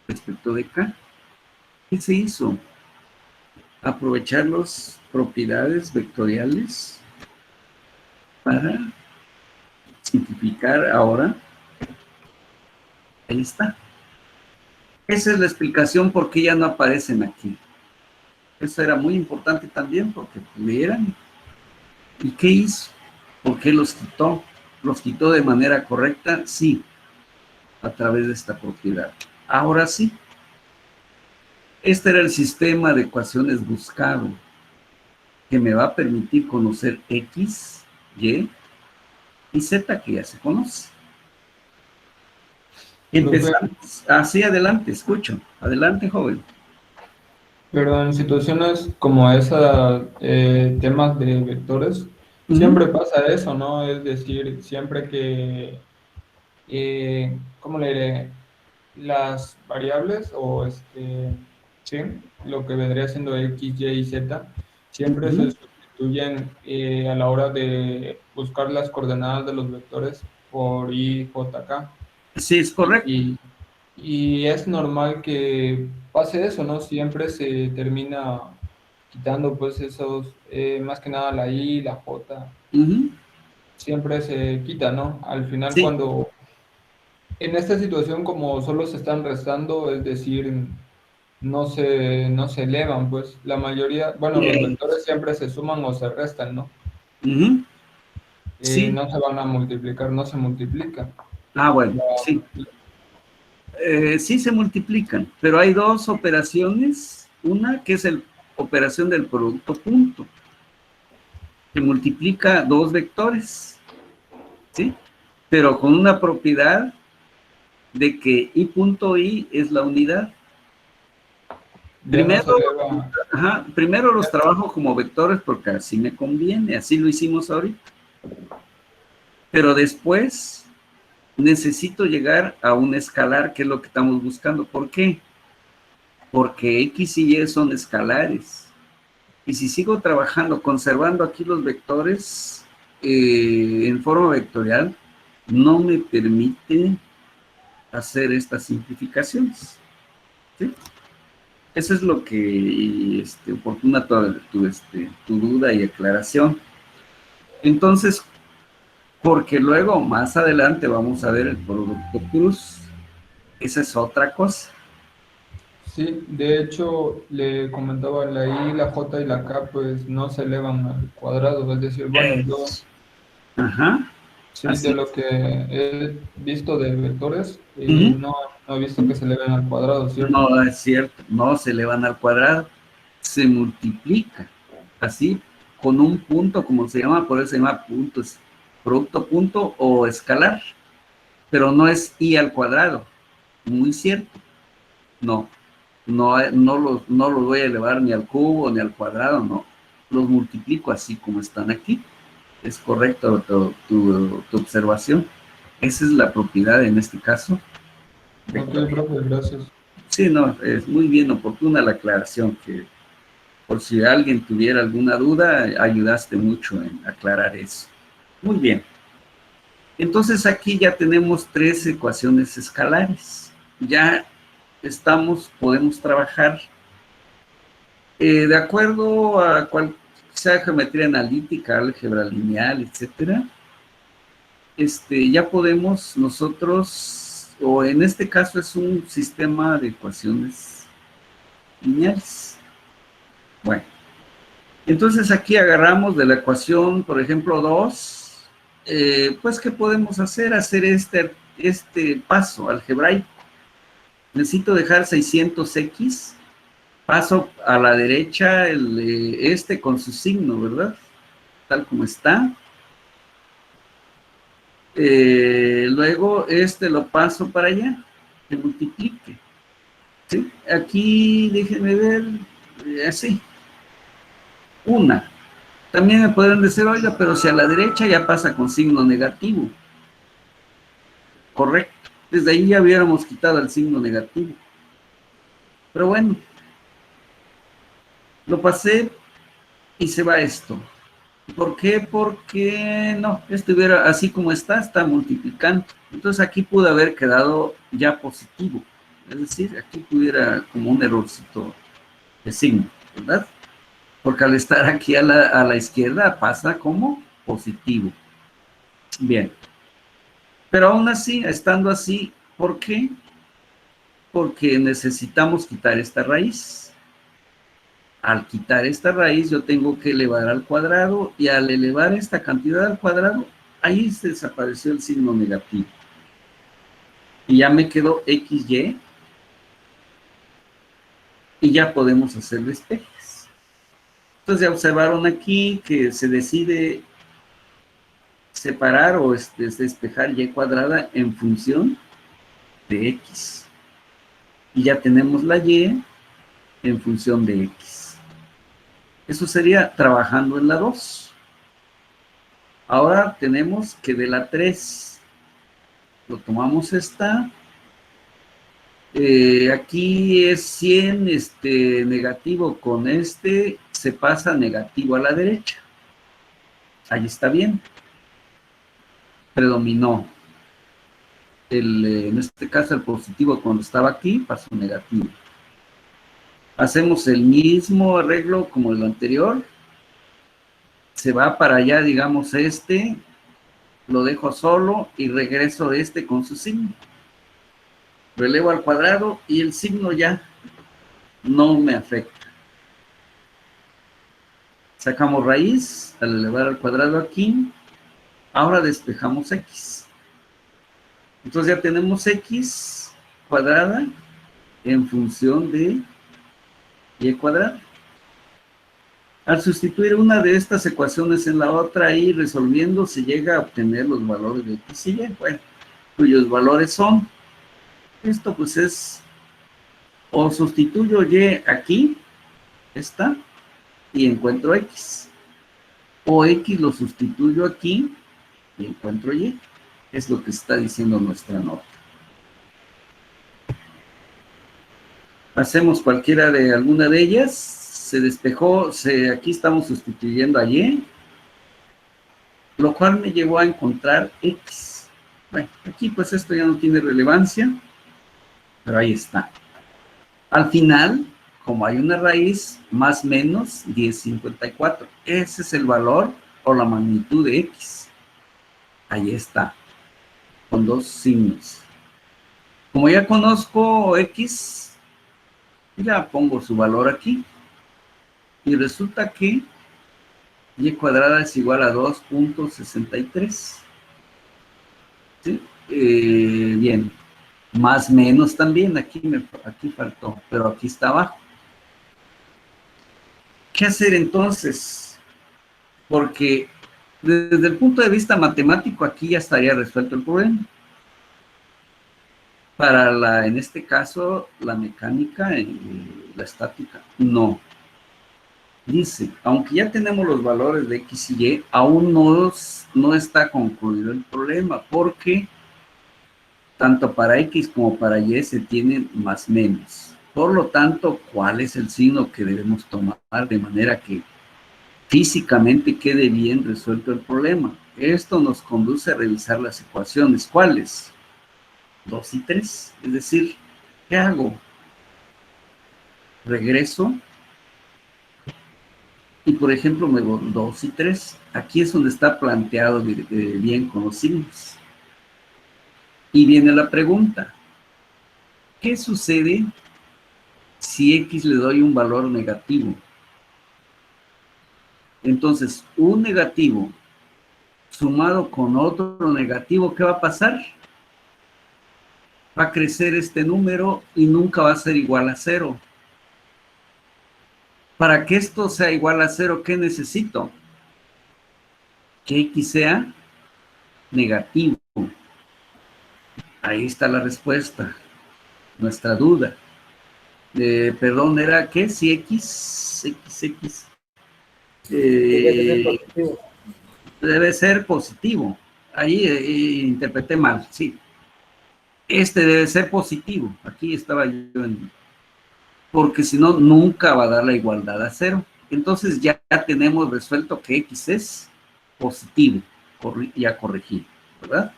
Speaker 1: respecto de K, ¿qué se hizo? Aprovechar las propiedades vectoriales para simplificar ahora. Ahí está. Esa es la explicación por qué ya no aparecen aquí. Eso era muy importante también, porque pudieran. ¿Y qué hizo? ¿Por qué los quitó? ¿Los quitó de manera correcta? Sí, a través de esta propiedad. Ahora sí. Este era el sistema de ecuaciones buscado, que me va a permitir conocer X, Y y Z, que ya se conoce. Empezamos. Así, adelante, escucho. Adelante, joven.
Speaker 2: Pero en situaciones como esa, temas de vectores, siempre pasa eso, ¿no? Es decir, siempre que, ¿cómo le diré? Las variables o sí, lo que vendría siendo X, Y y Z, siempre se sustituyen a la hora de buscar las coordenadas de los vectores por I, J, K.
Speaker 1: Sí, es correcto.
Speaker 2: Y es normal que pase eso, ¿no? Siempre se termina quitando pues esos, más que nada la I, la J, siempre se quita, ¿no? Al final
Speaker 1: Sí.
Speaker 2: cuando, en esta situación como solo se están restando, es decir, no se elevan, pues la mayoría, bueno, los vectores siempre se suman o se restan, ¿no?
Speaker 1: Sí.
Speaker 2: No se van a multiplicar, no se multiplican.
Speaker 1: Ah, bueno, sí. Sí se multiplican, pero hay dos operaciones. Una que es la operación del producto punto, que multiplica dos vectores, ¿sí? Pero con una propiedad de que I punto I es la unidad. Primero los trabajo como vectores porque así me conviene, así lo hicimos ahorita. Pero después necesito llegar a un escalar, que es lo que estamos buscando. ¿Por qué? Porque X y Y son escalares. Y si sigo trabajando, conservando aquí los vectores en forma vectorial, no me permite hacer estas simplificaciones. ¿Sí? Eso es lo que oportuna tu duda y aclaración. Entonces, porque luego, más adelante, vamos a ver el producto cruz. Esa es otra cosa.
Speaker 2: Sí, de hecho, le comentaba, la I, la J y la K, pues no se elevan al cuadrado, es decir, bueno, yo, sí,
Speaker 1: así.
Speaker 2: de lo que he visto de vectores, no he visto que se eleven al cuadrado, ¿cierto?
Speaker 1: No, es cierto, no se elevan al cuadrado, se multiplica, así, con un punto, como se llama, por eso se llama puntos, producto punto o escalar, pero no es I al cuadrado, muy cierto, no los voy a elevar ni al cubo ni al cuadrado, no, los multiplico así como están aquí. Es correcto tu observación. Esa es la propiedad en este caso.
Speaker 2: Ok, profe, gracias.
Speaker 1: Sí, no, es muy bien oportuna la aclaración, que por si alguien tuviera alguna duda, ayudaste mucho en aclarar eso. Muy bien. Entonces aquí ya tenemos 3 ecuaciones escalares. Ya podemos trabajar De acuerdo a cual sea geometría analítica, álgebra lineal, etcétera, ya podemos nosotros, o en este caso es un sistema de ecuaciones lineales. Bueno, entonces aquí agarramos de la ecuación, por ejemplo, 2, pues, ¿qué podemos hacer? Hacer este paso algebraico. Necesito dejar 600x, paso a la derecha con su signo, ¿verdad? Tal como está. Luego lo paso para allá, que multiplique. ¿Sí? Aquí, déjenme ver, así. Una. También me podrían decir, oiga, pero si a la derecha ya pasa con signo negativo. Correcto. Desde ahí ya hubiéramos quitado el signo negativo. Pero bueno, lo pasé y se va esto. ¿Por qué? Porque no, hubiera, así como está multiplicando. Entonces aquí pudo haber quedado ya positivo. Es decir, aquí pudiera como un errorcito de signo, ¿verdad? Porque al estar aquí a la izquierda pasa como positivo. Bien. Pero aún así, estando así, ¿por qué? Porque necesitamos quitar esta raíz. Al quitar esta raíz, yo tengo que elevar al cuadrado, y al elevar esta cantidad al cuadrado, ahí se desapareció el signo negativo. Y ya me quedó XY, y ya podemos hacer despejes. Entonces ya observaron aquí que se decide separar o despejar y cuadrada en función de X. Y ya tenemos la Y en función de X. Eso sería trabajando en la 2. Ahora tenemos que de la 3, lo tomamos esta. Aquí es 100, negativo con se pasa negativo a la derecha. Ahí está bien. Predominó. En este caso el positivo cuando estaba aquí pasó negativo. Hacemos el mismo arreglo como el anterior. Se va para allá, digamos, lo dejo solo y regreso con su signo. Relevo al cuadrado y el signo ya no me afecta. Sacamos raíz al elevar al cuadrado aquí. Ahora despejamos X. Entonces ya tenemos X cuadrada en función de Y cuadrada. Al sustituir una de estas ecuaciones en la otra y resolviendo, se llega a obtener los valores de X y Y, bueno, cuyos valores son, esto pues es, o sustituyo Y aquí, y encuentro X, o X lo sustituyo aquí y encuentro Y, es lo que está diciendo nuestra nota. Hacemos cualquiera de alguna de ellas, se despejó, aquí estamos sustituyendo a Y, lo cual me llevó a encontrar X. Bueno, aquí pues esto ya no tiene relevancia, pero ahí está. Al final, como hay una raíz, más menos 1054. Ese es el valor o la magnitud de X. Ahí está, con dos signos. Como ya conozco X, ya pongo su valor aquí. Y resulta que Y cuadrada es igual a 2.63. ¿Sí? Bien. Más menos también, aquí faltó, pero aquí está abajo. ¿Qué hacer entonces? Porque desde el punto de vista matemático, aquí ya estaría resuelto el problema. Para en este caso, la mecánica y la estática, no. Dice, aunque ya tenemos los valores de X y Y, aún no está concluido el problema, porque tanto para X como para Y se tienen más menos. Por lo tanto, ¿cuál es el signo que debemos tomar de manera que físicamente quede bien resuelto el problema? Esto nos conduce a revisar las ecuaciones. ¿Cuáles? 2 y 3. Es decir, ¿qué hago? Regreso Y por ejemplo, muevo 2 y 3. Aquí es donde está planteado bien con los signos. Y viene la pregunta. ¿Qué sucede si X le doy un valor negativo? Entonces, un negativo sumado con otro negativo, ¿qué va a pasar? Va a crecer este número y nunca va a ser igual a 0. Para que esto sea igual a 0, ¿qué necesito? Que X sea negativo. Ahí está la respuesta, nuestra duda. Perdón, ¿era qué? Si X debe ser positivo. Ahí interpreté mal, sí. Este debe ser positivo. Aquí estaba yo porque si no, nunca va a dar la igualdad a 0. Entonces ya tenemos resuelto que X es positivo, ya corregido, ¿verdad?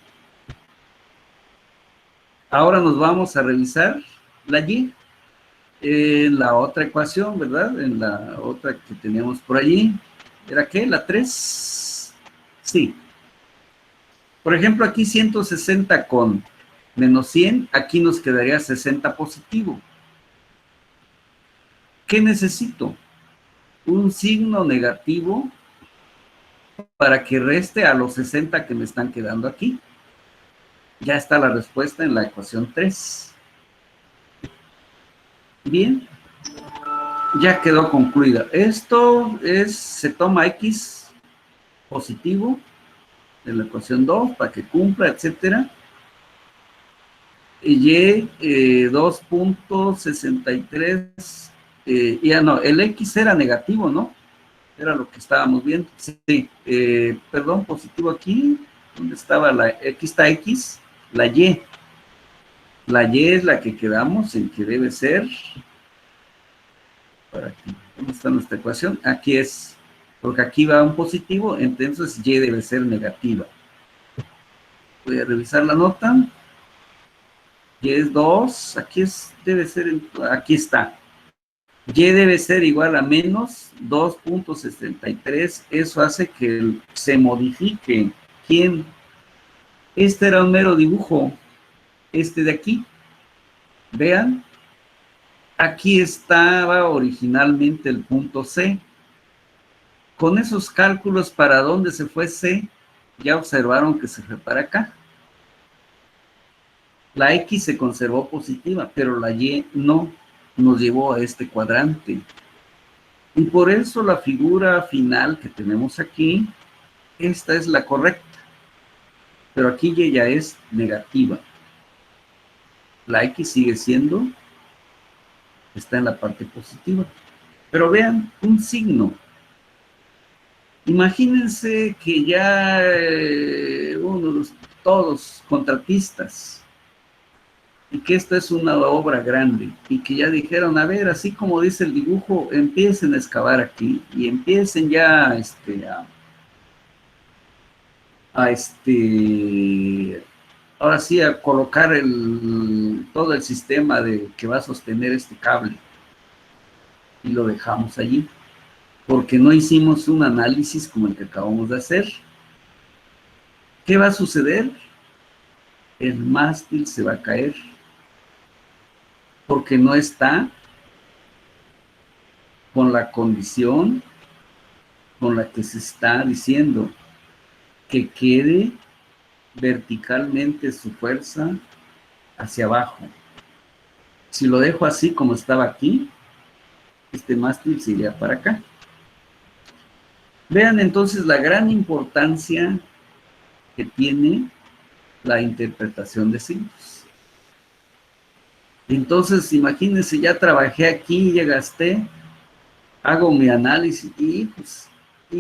Speaker 1: Ahora nos vamos a revisar la Y en la otra ecuación, ¿verdad? En la otra que teníamos por allí. ¿Era qué? ¿La 3? Sí. Por ejemplo, aquí 160 con menos 100, aquí nos quedaría 60 positivo. ¿Qué necesito? Un signo negativo para que reste a los 60 que me están quedando aquí. Ya está la respuesta en la ecuación 3. Bien, ya quedó concluida. Esto se toma X positivo de la ecuación 2 para que cumpla, etcétera. Y 2.63, ya no, el X era negativo, ¿no? Era lo que estábamos viendo. Sí, perdón, positivo aquí. ¿Dónde estaba aquí está X, la Y. La Y es la que quedamos en que debe ser. Por aquí. ¿Dónde está nuestra ecuación? Aquí es, porque aquí va un positivo, entonces Y debe ser negativa. Voy a revisar la nota. Y es 2, aquí debe ser, aquí está. Y debe ser igual a menos 2.63, eso hace que se modifique. ¿Quién? Este era un mero dibujo, este de aquí. Vean, aquí estaba originalmente el punto C. Con esos cálculos, ¿para dónde se fue C? Ya observaron que se fue para acá. La X se conservó positiva, pero la Y no, nos llevó a este cuadrante. Y por eso la figura final que tenemos aquí, esta es la correcta. Pero aquí Y ya es negativa. La X sigue siendo, está en la parte positiva. Pero vean, un signo. Imagínense que ya todos contratistas, y que esta es una obra grande, y que ya dijeron, a ver, así como dice el dibujo, empiecen a excavar aquí, y empiecen ya ahora sí, a colocar todo el sistema que va a sostener este cable, y lo dejamos allí, porque no hicimos un análisis como el que acabamos de hacer. ¿Qué va a suceder? El mástil se va a caer, porque no está con la condición con la que se está diciendo que quede verticalmente su fuerza hacia abajo. Si lo dejo así como estaba aquí, este mástil se iría para acá. Vean entonces la gran importancia que tiene la interpretación de signos. Entonces, imagínense, ya trabajé aquí, ya gasté, hago mi análisis y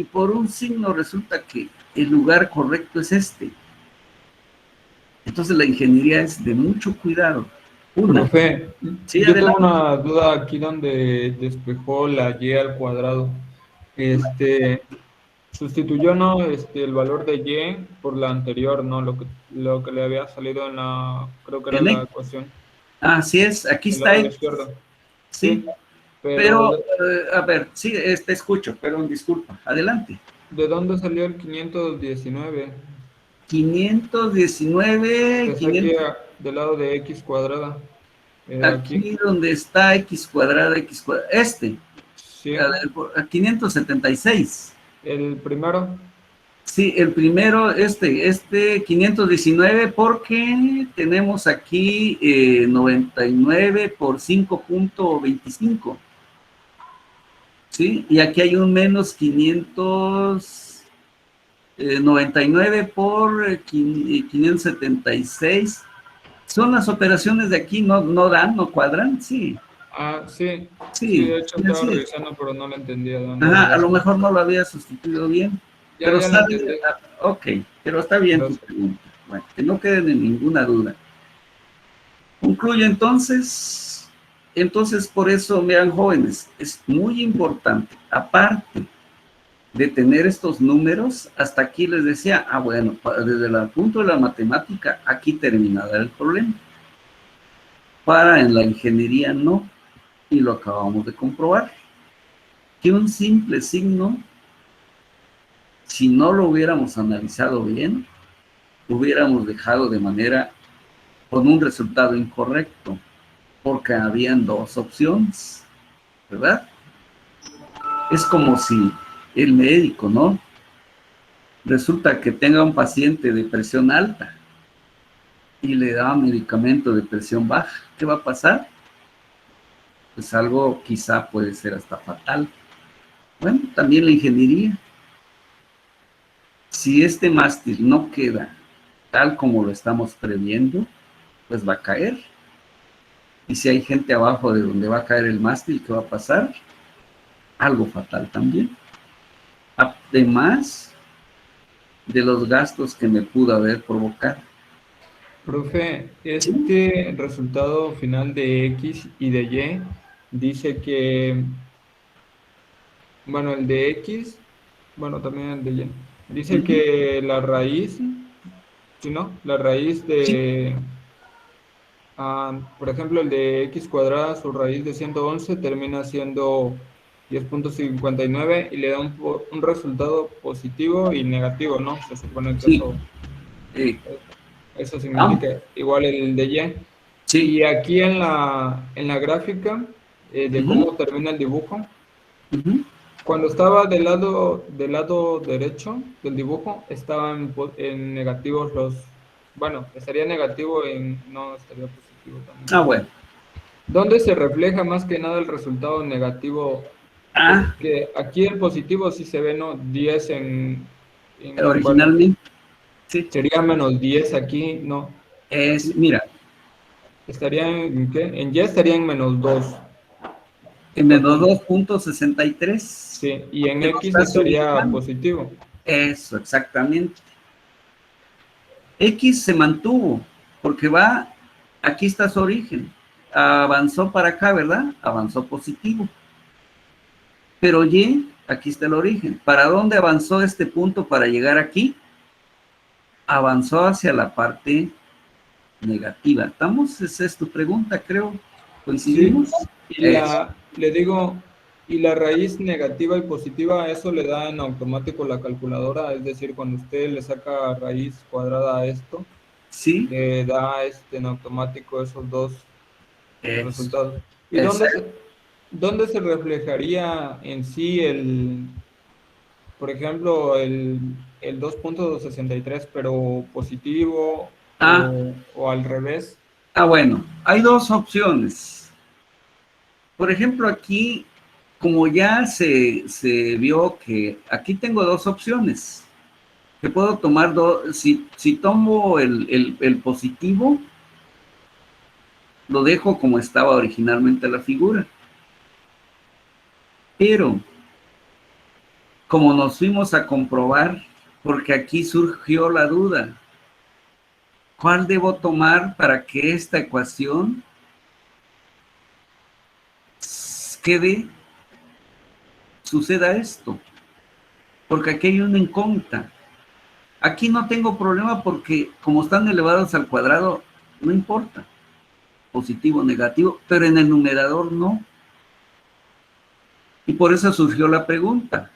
Speaker 1: por un signo resulta que el lugar correcto es este. Entonces la ingeniería es de mucho cuidado.
Speaker 2: Profe,
Speaker 1: Sí,
Speaker 2: yo tengo
Speaker 1: adelante.
Speaker 2: una duda aquí donde despejó la Y al cuadrado. Sustituyó, ¿no? El valor de Y por la anterior, ¿no? Lo que le había salido en creo que era la
Speaker 1: N.
Speaker 2: ecuación
Speaker 1: Así es, aquí
Speaker 2: del
Speaker 1: está
Speaker 2: lado
Speaker 1: X.
Speaker 2: izquierdo.
Speaker 1: Sí,
Speaker 2: Sí.
Speaker 1: Pero,
Speaker 2: Pero,
Speaker 1: a ver, sí, te escucho, perdón, disculpa, adelante.
Speaker 2: ¿de dónde salió el 519?
Speaker 1: 519,
Speaker 2: Está aquí
Speaker 1: 500,
Speaker 2: del lado de x cuadrada. Aquí,
Speaker 1: aquí donde está x cuadrada,
Speaker 2: sí,
Speaker 1: a ver, a 576.
Speaker 2: el primero.
Speaker 1: Sí, el primero, este 519, porque tenemos aquí 99 por 5.25, ¿sí? Y aquí hay un menos 599 por 576. Son las operaciones de aquí, no dan, no cuadran, sí,
Speaker 2: Ah, sí, sí,
Speaker 1: sí,
Speaker 2: de hecho
Speaker 1: sí,
Speaker 2: estaba
Speaker 1: así es.
Speaker 2: revisando, pero no lo entendía de dónde
Speaker 1: Ajá, a
Speaker 2: había
Speaker 1: lo
Speaker 2: salido.
Speaker 1: mejor no lo había sustituido bien, pero
Speaker 2: Ya lo
Speaker 1: sabe,
Speaker 2: entendí.
Speaker 1: ok, pero está bien tu
Speaker 2: Gracias.
Speaker 1: pregunta. Bueno, que no queden en ninguna duda. Concluye entonces por eso, vean jóvenes, es muy importante, aparte de tener estos números, hasta aquí les decía, bueno, desde el punto de la matemática, aquí terminará el problema. Para en la ingeniería no, y lo acabamos de comprobar, que un simple signo, si no lo hubiéramos analizado bien, hubiéramos dejado de manera con un resultado incorrecto, porque habían dos opciones, ¿verdad? Es como si el médico, ¿no? Resulta que tenga un paciente de presión alta y le da medicamento de presión baja. ¿Qué va a pasar? Pues algo quizá puede ser hasta fatal. Bueno, también la ingeniería. Si este mástil no queda tal como lo estamos previendo, pues va a caer. Y si hay gente abajo de donde va a caer el mástil, ¿qué va a pasar? Algo fatal también. Además de los gastos que me pudo haber provocado.
Speaker 2: Profe,
Speaker 1: ¿Sí?
Speaker 2: este resultado final de X y de Y dice que, bueno, el de X, bueno, también el de Y, dice
Speaker 1: Uh-huh.
Speaker 2: que la raíz, si no, la raíz
Speaker 1: Sí.
Speaker 2: de, por ejemplo, el de X cuadrada, su raíz de 111 termina siendo 10.59 y le da un resultado positivo y negativo, ¿no? Se supone que
Speaker 1: Sí. Eh,
Speaker 2: eso
Speaker 1: ah,
Speaker 2: significa igual el de Y.
Speaker 1: sí.
Speaker 2: Y aquí en la gráfica de
Speaker 1: Uh-huh.
Speaker 2: cómo termina el dibujo,
Speaker 1: Uh-huh.
Speaker 2: cuando estaba del lado derecho del dibujo, estaban en negativos bueno, estaría negativo no estaría positivo también.
Speaker 1: Bueno.
Speaker 2: ¿Dónde se refleja más que nada el resultado negativo?
Speaker 1: Ah,
Speaker 2: Porque aquí el positivo sí se ve, ¿no? 10 bueno,
Speaker 1: originalmente, sí.
Speaker 2: sería -10 aquí, ¿no?
Speaker 1: Mira,
Speaker 2: Estaría en, ¿qué? En Y estaría en -2.
Speaker 1: en
Speaker 2: Los
Speaker 1: menos
Speaker 2: puntos.
Speaker 1: 2.63,
Speaker 2: Sí, y en
Speaker 1: porque lo
Speaker 2: X
Speaker 1: estás
Speaker 2: estaría
Speaker 1: ubicando.
Speaker 2: positivo.
Speaker 1: Eso, exactamente. X se mantuvo, porque aquí está su origen. Avanzó para acá, ¿verdad? Avanzó positivo. Pero Y, aquí está el origen. ¿Para dónde avanzó este punto para llegar aquí? Avanzó hacia la parte negativa. ¿Estamos? Esa es tu pregunta, creo.
Speaker 2: Sí,
Speaker 1: ¿Coincidimos?
Speaker 2: y
Speaker 1: Eso.
Speaker 2: le digo, y la raíz negativa y positiva, eso le da en automático la calculadora, es decir, cuando usted le saca raíz cuadrada a esto,
Speaker 1: Sí,
Speaker 2: le da en automático esos dos
Speaker 1: eso.
Speaker 2: resultados. ¿Y
Speaker 1: Exacto.
Speaker 2: dónde se reflejaría en sí por ejemplo, el 2.63 pero positivo
Speaker 1: Ah,
Speaker 2: o al revés?
Speaker 1: bueno, hay dos opciones. Por ejemplo, aquí, como ya se vio que aquí tengo dos opciones, que puedo tomar si tomo el positivo, lo dejo como estaba originalmente la figura. Pero, como nos fuimos a comprobar, porque aquí surgió la duda, ¿cuál debo tomar para que esta ecuación quede, suceda esto? Porque aquí hay una incógnita. Aquí no tengo problema porque como están elevados al cuadrado, no importa, positivo o negativo, pero en el numerador no. Y por eso surgió la pregunta,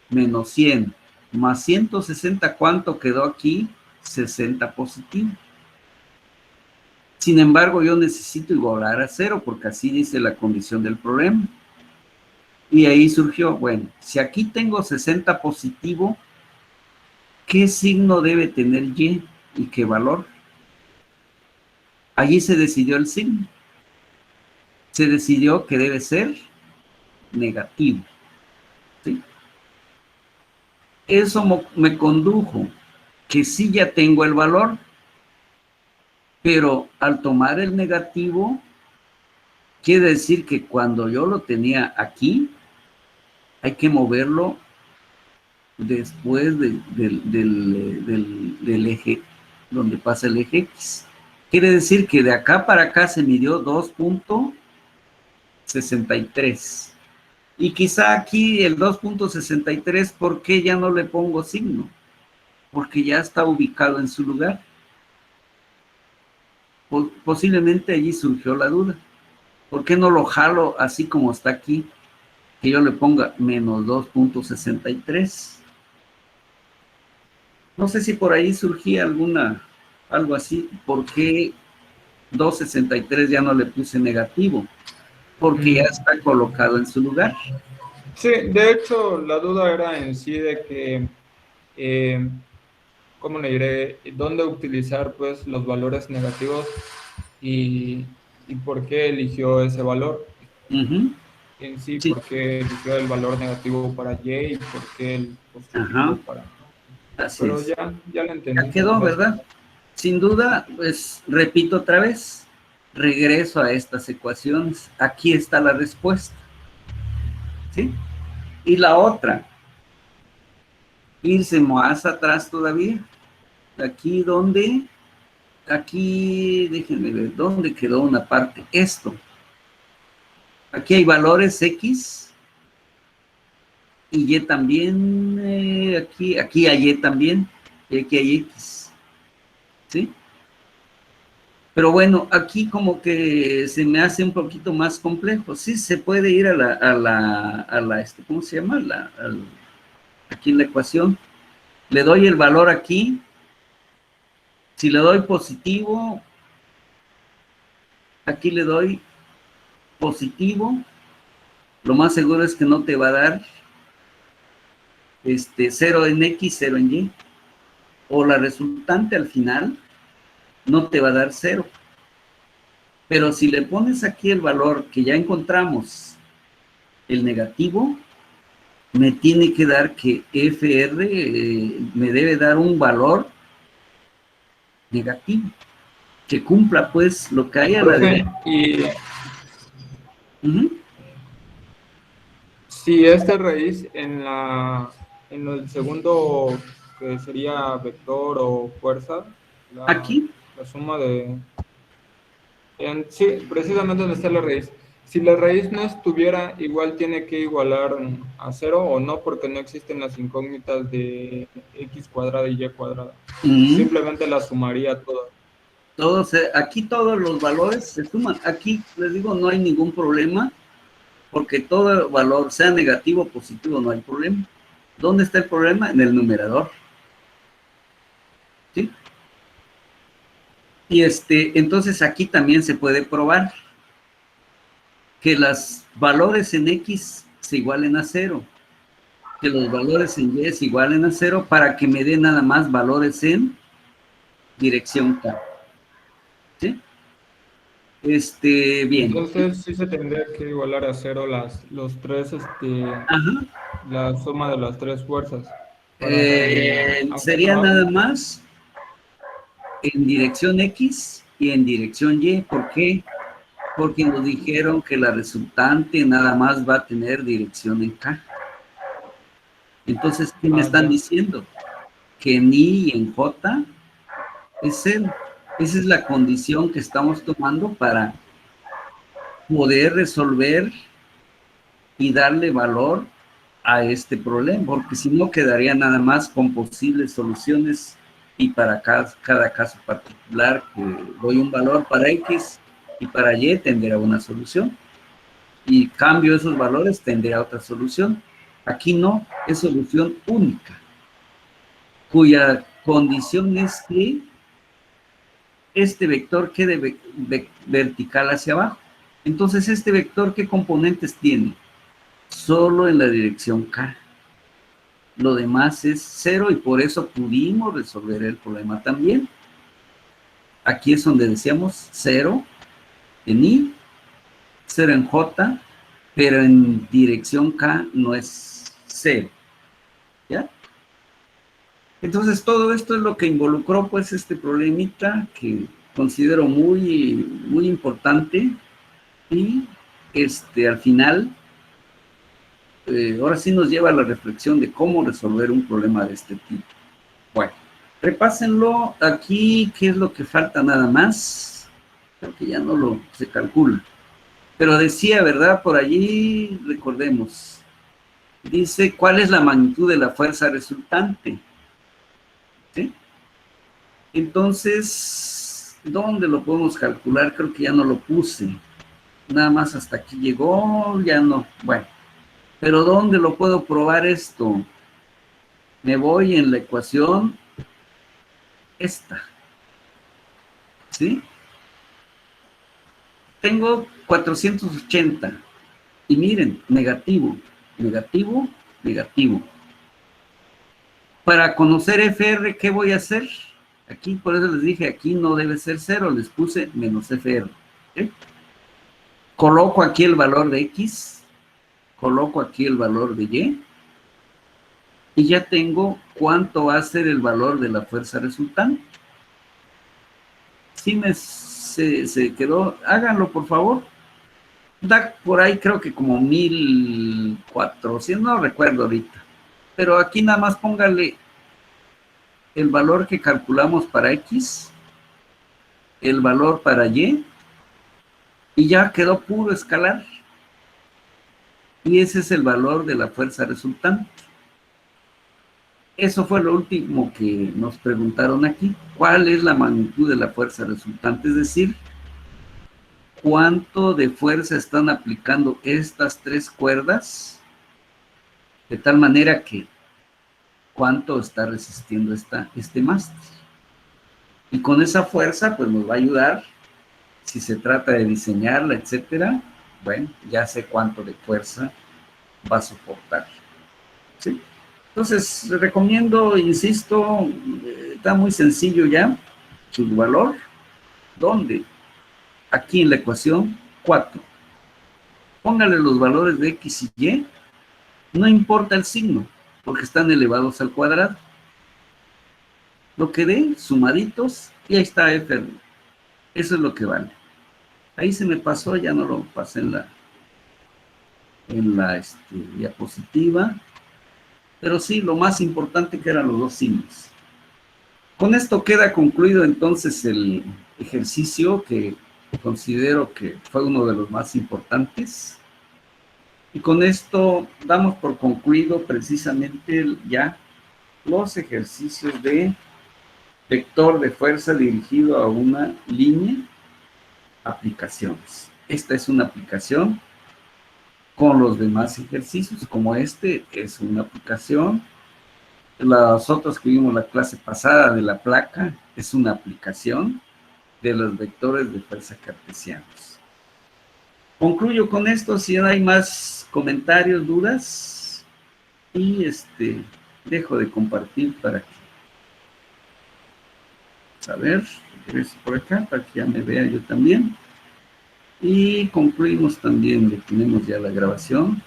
Speaker 1: menos 100 más 160, ¿cuánto quedó aquí? 60 positivo. Sin embargo, yo necesito igualar a 0, porque así dice la condición del problema. Y ahí surgió, bueno, si aquí tengo 60 positivo, ¿qué signo debe tener Y y qué valor? Allí se decidió el signo. Se decidió que debe ser negativo. ¿Sí? Eso me condujo que sí ya tengo el valor, pero al tomar el negativo, quiere decir que cuando yo lo tenía aquí, hay que moverlo después del eje, donde pasa el eje X. Quiere decir que de acá para acá se midió 2.63. Y quizá aquí el 2.63, ¿por qué ya no le pongo signo? Porque ya está ubicado en su lugar. Posiblemente allí surgió la duda. ¿Por qué no lo jalo así como está aquí? Que yo le ponga menos 2.63. No sé si por ahí surgía algo así. ¿Por qué 2.63 ya no le puse negativo? Porque ya está colocado en su lugar.
Speaker 2: Sí, de hecho, la duda era en sí de que, ¿cómo le diré? ¿Dónde utilizar pues los valores negativos y por qué eligió ese valor? En sí,
Speaker 1: Sí.
Speaker 2: ¿por qué eligió el valor negativo para Y y por qué el positivo
Speaker 1: Ajá.
Speaker 2: para...
Speaker 1: Así
Speaker 2: Pero
Speaker 1: es.
Speaker 2: ya lo
Speaker 1: Ya
Speaker 2: entendí.
Speaker 1: quedó, ¿verdad? Sin duda, pues repito otra vez, regreso a estas ecuaciones. Aquí está la respuesta. ¿Sí? Y la otra, irse más atrás todavía. Aquí donde, aquí, déjenme ver, ¿dónde quedó una parte? Esto. Aquí hay valores X y Y también, aquí hay Y también, y aquí hay X. ¿Sí? Pero bueno, aquí como que se me hace un poquito más complejo. Sí, se puede ir a la ¿cómo se llama? Aquí en la ecuación. Le doy el valor aquí. Si le doy positivo, aquí le doy positivo. Lo más seguro es que no te va a dar 0 en X, 0 en Y. O la resultante al final no te va a dar 0. Pero si le pones aquí el valor que ya encontramos, el negativo, me tiene que dar que FR me debe dar un valor negativo, que cumpla pues lo que hay a la
Speaker 2: Profe,
Speaker 1: derecha.
Speaker 2: y
Speaker 1: Uh-huh.
Speaker 2: si esta raíz en el segundo, que sería vector o fuerza,
Speaker 1: Aquí,
Speaker 2: la suma de... sí, precisamente donde está la raíz. Si la raíz no estuviera, igual tiene que igualar a 0 o no, porque no existen las incógnitas de x cuadrada y y cuadrada. Simplemente la sumaría todas.
Speaker 1: aquí todos los valores se suman. Aquí les digo, no hay ningún problema, porque todo valor, sea negativo o positivo, no hay problema. ¿Dónde está el problema? En el numerador. ¿Sí? Y entonces aquí también se puede probar que los valores en X se igualen a 0, que los valores en Y se igualen a 0, para que me dé nada más valores en dirección K. ¿Sí? Bien.
Speaker 2: Entonces sí se tendría que igualar a 0 los tres,
Speaker 1: Ajá.
Speaker 2: la suma de las tres fuerzas para que
Speaker 1: Sería nada más en dirección X y en dirección Y. ¿Por qué? Porque nos dijeron que la resultante nada más va a tener dirección en K. Entonces, ¿qué me están diciendo? Que en I y en J es 0. Esa es la condición que estamos tomando para poder resolver y darle valor a este problema, porque si no quedaría nada más con posibles soluciones y para cada caso particular que doy un valor para X y para Y tendrá una solución. y cambio esos valores, tendré a otra solución. Aquí no, es solución única, cuya condición es que este vector quede vertical hacia abajo. Entonces, este vector, ¿qué componentes tiene? Solo en la dirección K. Lo demás es 0 y por eso pudimos resolver el problema también. Aquí es donde decíamos 0 en I, 0 en J, pero en dirección K no es 0. ¿Ya? Entonces, todo esto es lo que involucró, pues, este problemita que considero muy, muy importante y, al final, ahora sí nos lleva a la reflexión de cómo resolver un problema de este tipo. Bueno, repásenlo aquí, ¿qué es lo que falta nada más? Creo que ya no se calcula. Pero decía, ¿verdad? Por allí, recordemos, dice, ¿cuál es la magnitud de la fuerza resultante? ¿Sí? Entonces, ¿dónde lo podemos calcular? Creo que ya no lo puse. Nada más hasta aquí llegó, ya no. Bueno, pero ¿dónde lo puedo probar esto? Me voy en la ecuación esta. ¿Sí? Tengo 480. Y miren, negativo, negativo, negativo. Para conocer FR, ¿qué voy a hacer? Aquí, por eso les dije, aquí no debe ser 0, les puse menos FR. ¿Sí? Coloco aquí el valor de X, coloco aquí el valor de Y, y ya tengo cuánto va a ser el valor de la fuerza resultante. Si se quedó, háganlo por favor. Da por ahí creo que como 1400, no recuerdo ahorita. Pero aquí nada más póngale el valor que calculamos para X, el valor para Y, y ya quedó puro escalar. Y ese es el valor de la fuerza resultante. Eso fue lo último que nos preguntaron aquí. ¿Cuál es la magnitud de la fuerza resultante? Es decir, ¿cuánto de fuerza están aplicando estas tres cuerdas? De tal manera que cuánto está resistiendo este mástil. Y con esa fuerza, pues nos va a ayudar, si se trata de diseñarla, etcétera, bueno, ya sé cuánto de fuerza va a soportar. ¿Sí? Entonces, recomiendo, insisto, está muy sencillo ya, su valor, ¿dónde? Aquí en la ecuación 4. Póngale los valores de X y Y, no importa el signo, porque están elevados al cuadrado. Lo que dé, sumaditos, y ahí está F. Eso es lo que vale. Ahí se me pasó, ya no lo pasé en la diapositiva. Pero sí, lo más importante que eran los dos signos. Con esto queda concluido entonces el ejercicio que considero que fue uno de los más importantes. Y con esto damos por concluido precisamente ya los ejercicios de vector de fuerza dirigido a una línea, aplicaciones. Esta es una aplicación con los demás ejercicios, como este es una aplicación. Los otros que vimos la clase pasada de la placa es una aplicación de los vectores de fuerza cartesianos. Concluyo con esto, si no hay más comentarios, dudas, y dejo de compartir para que, a ver, regreso por acá para que ya me vea yo también. Y concluimos también, detenemos ya la grabación.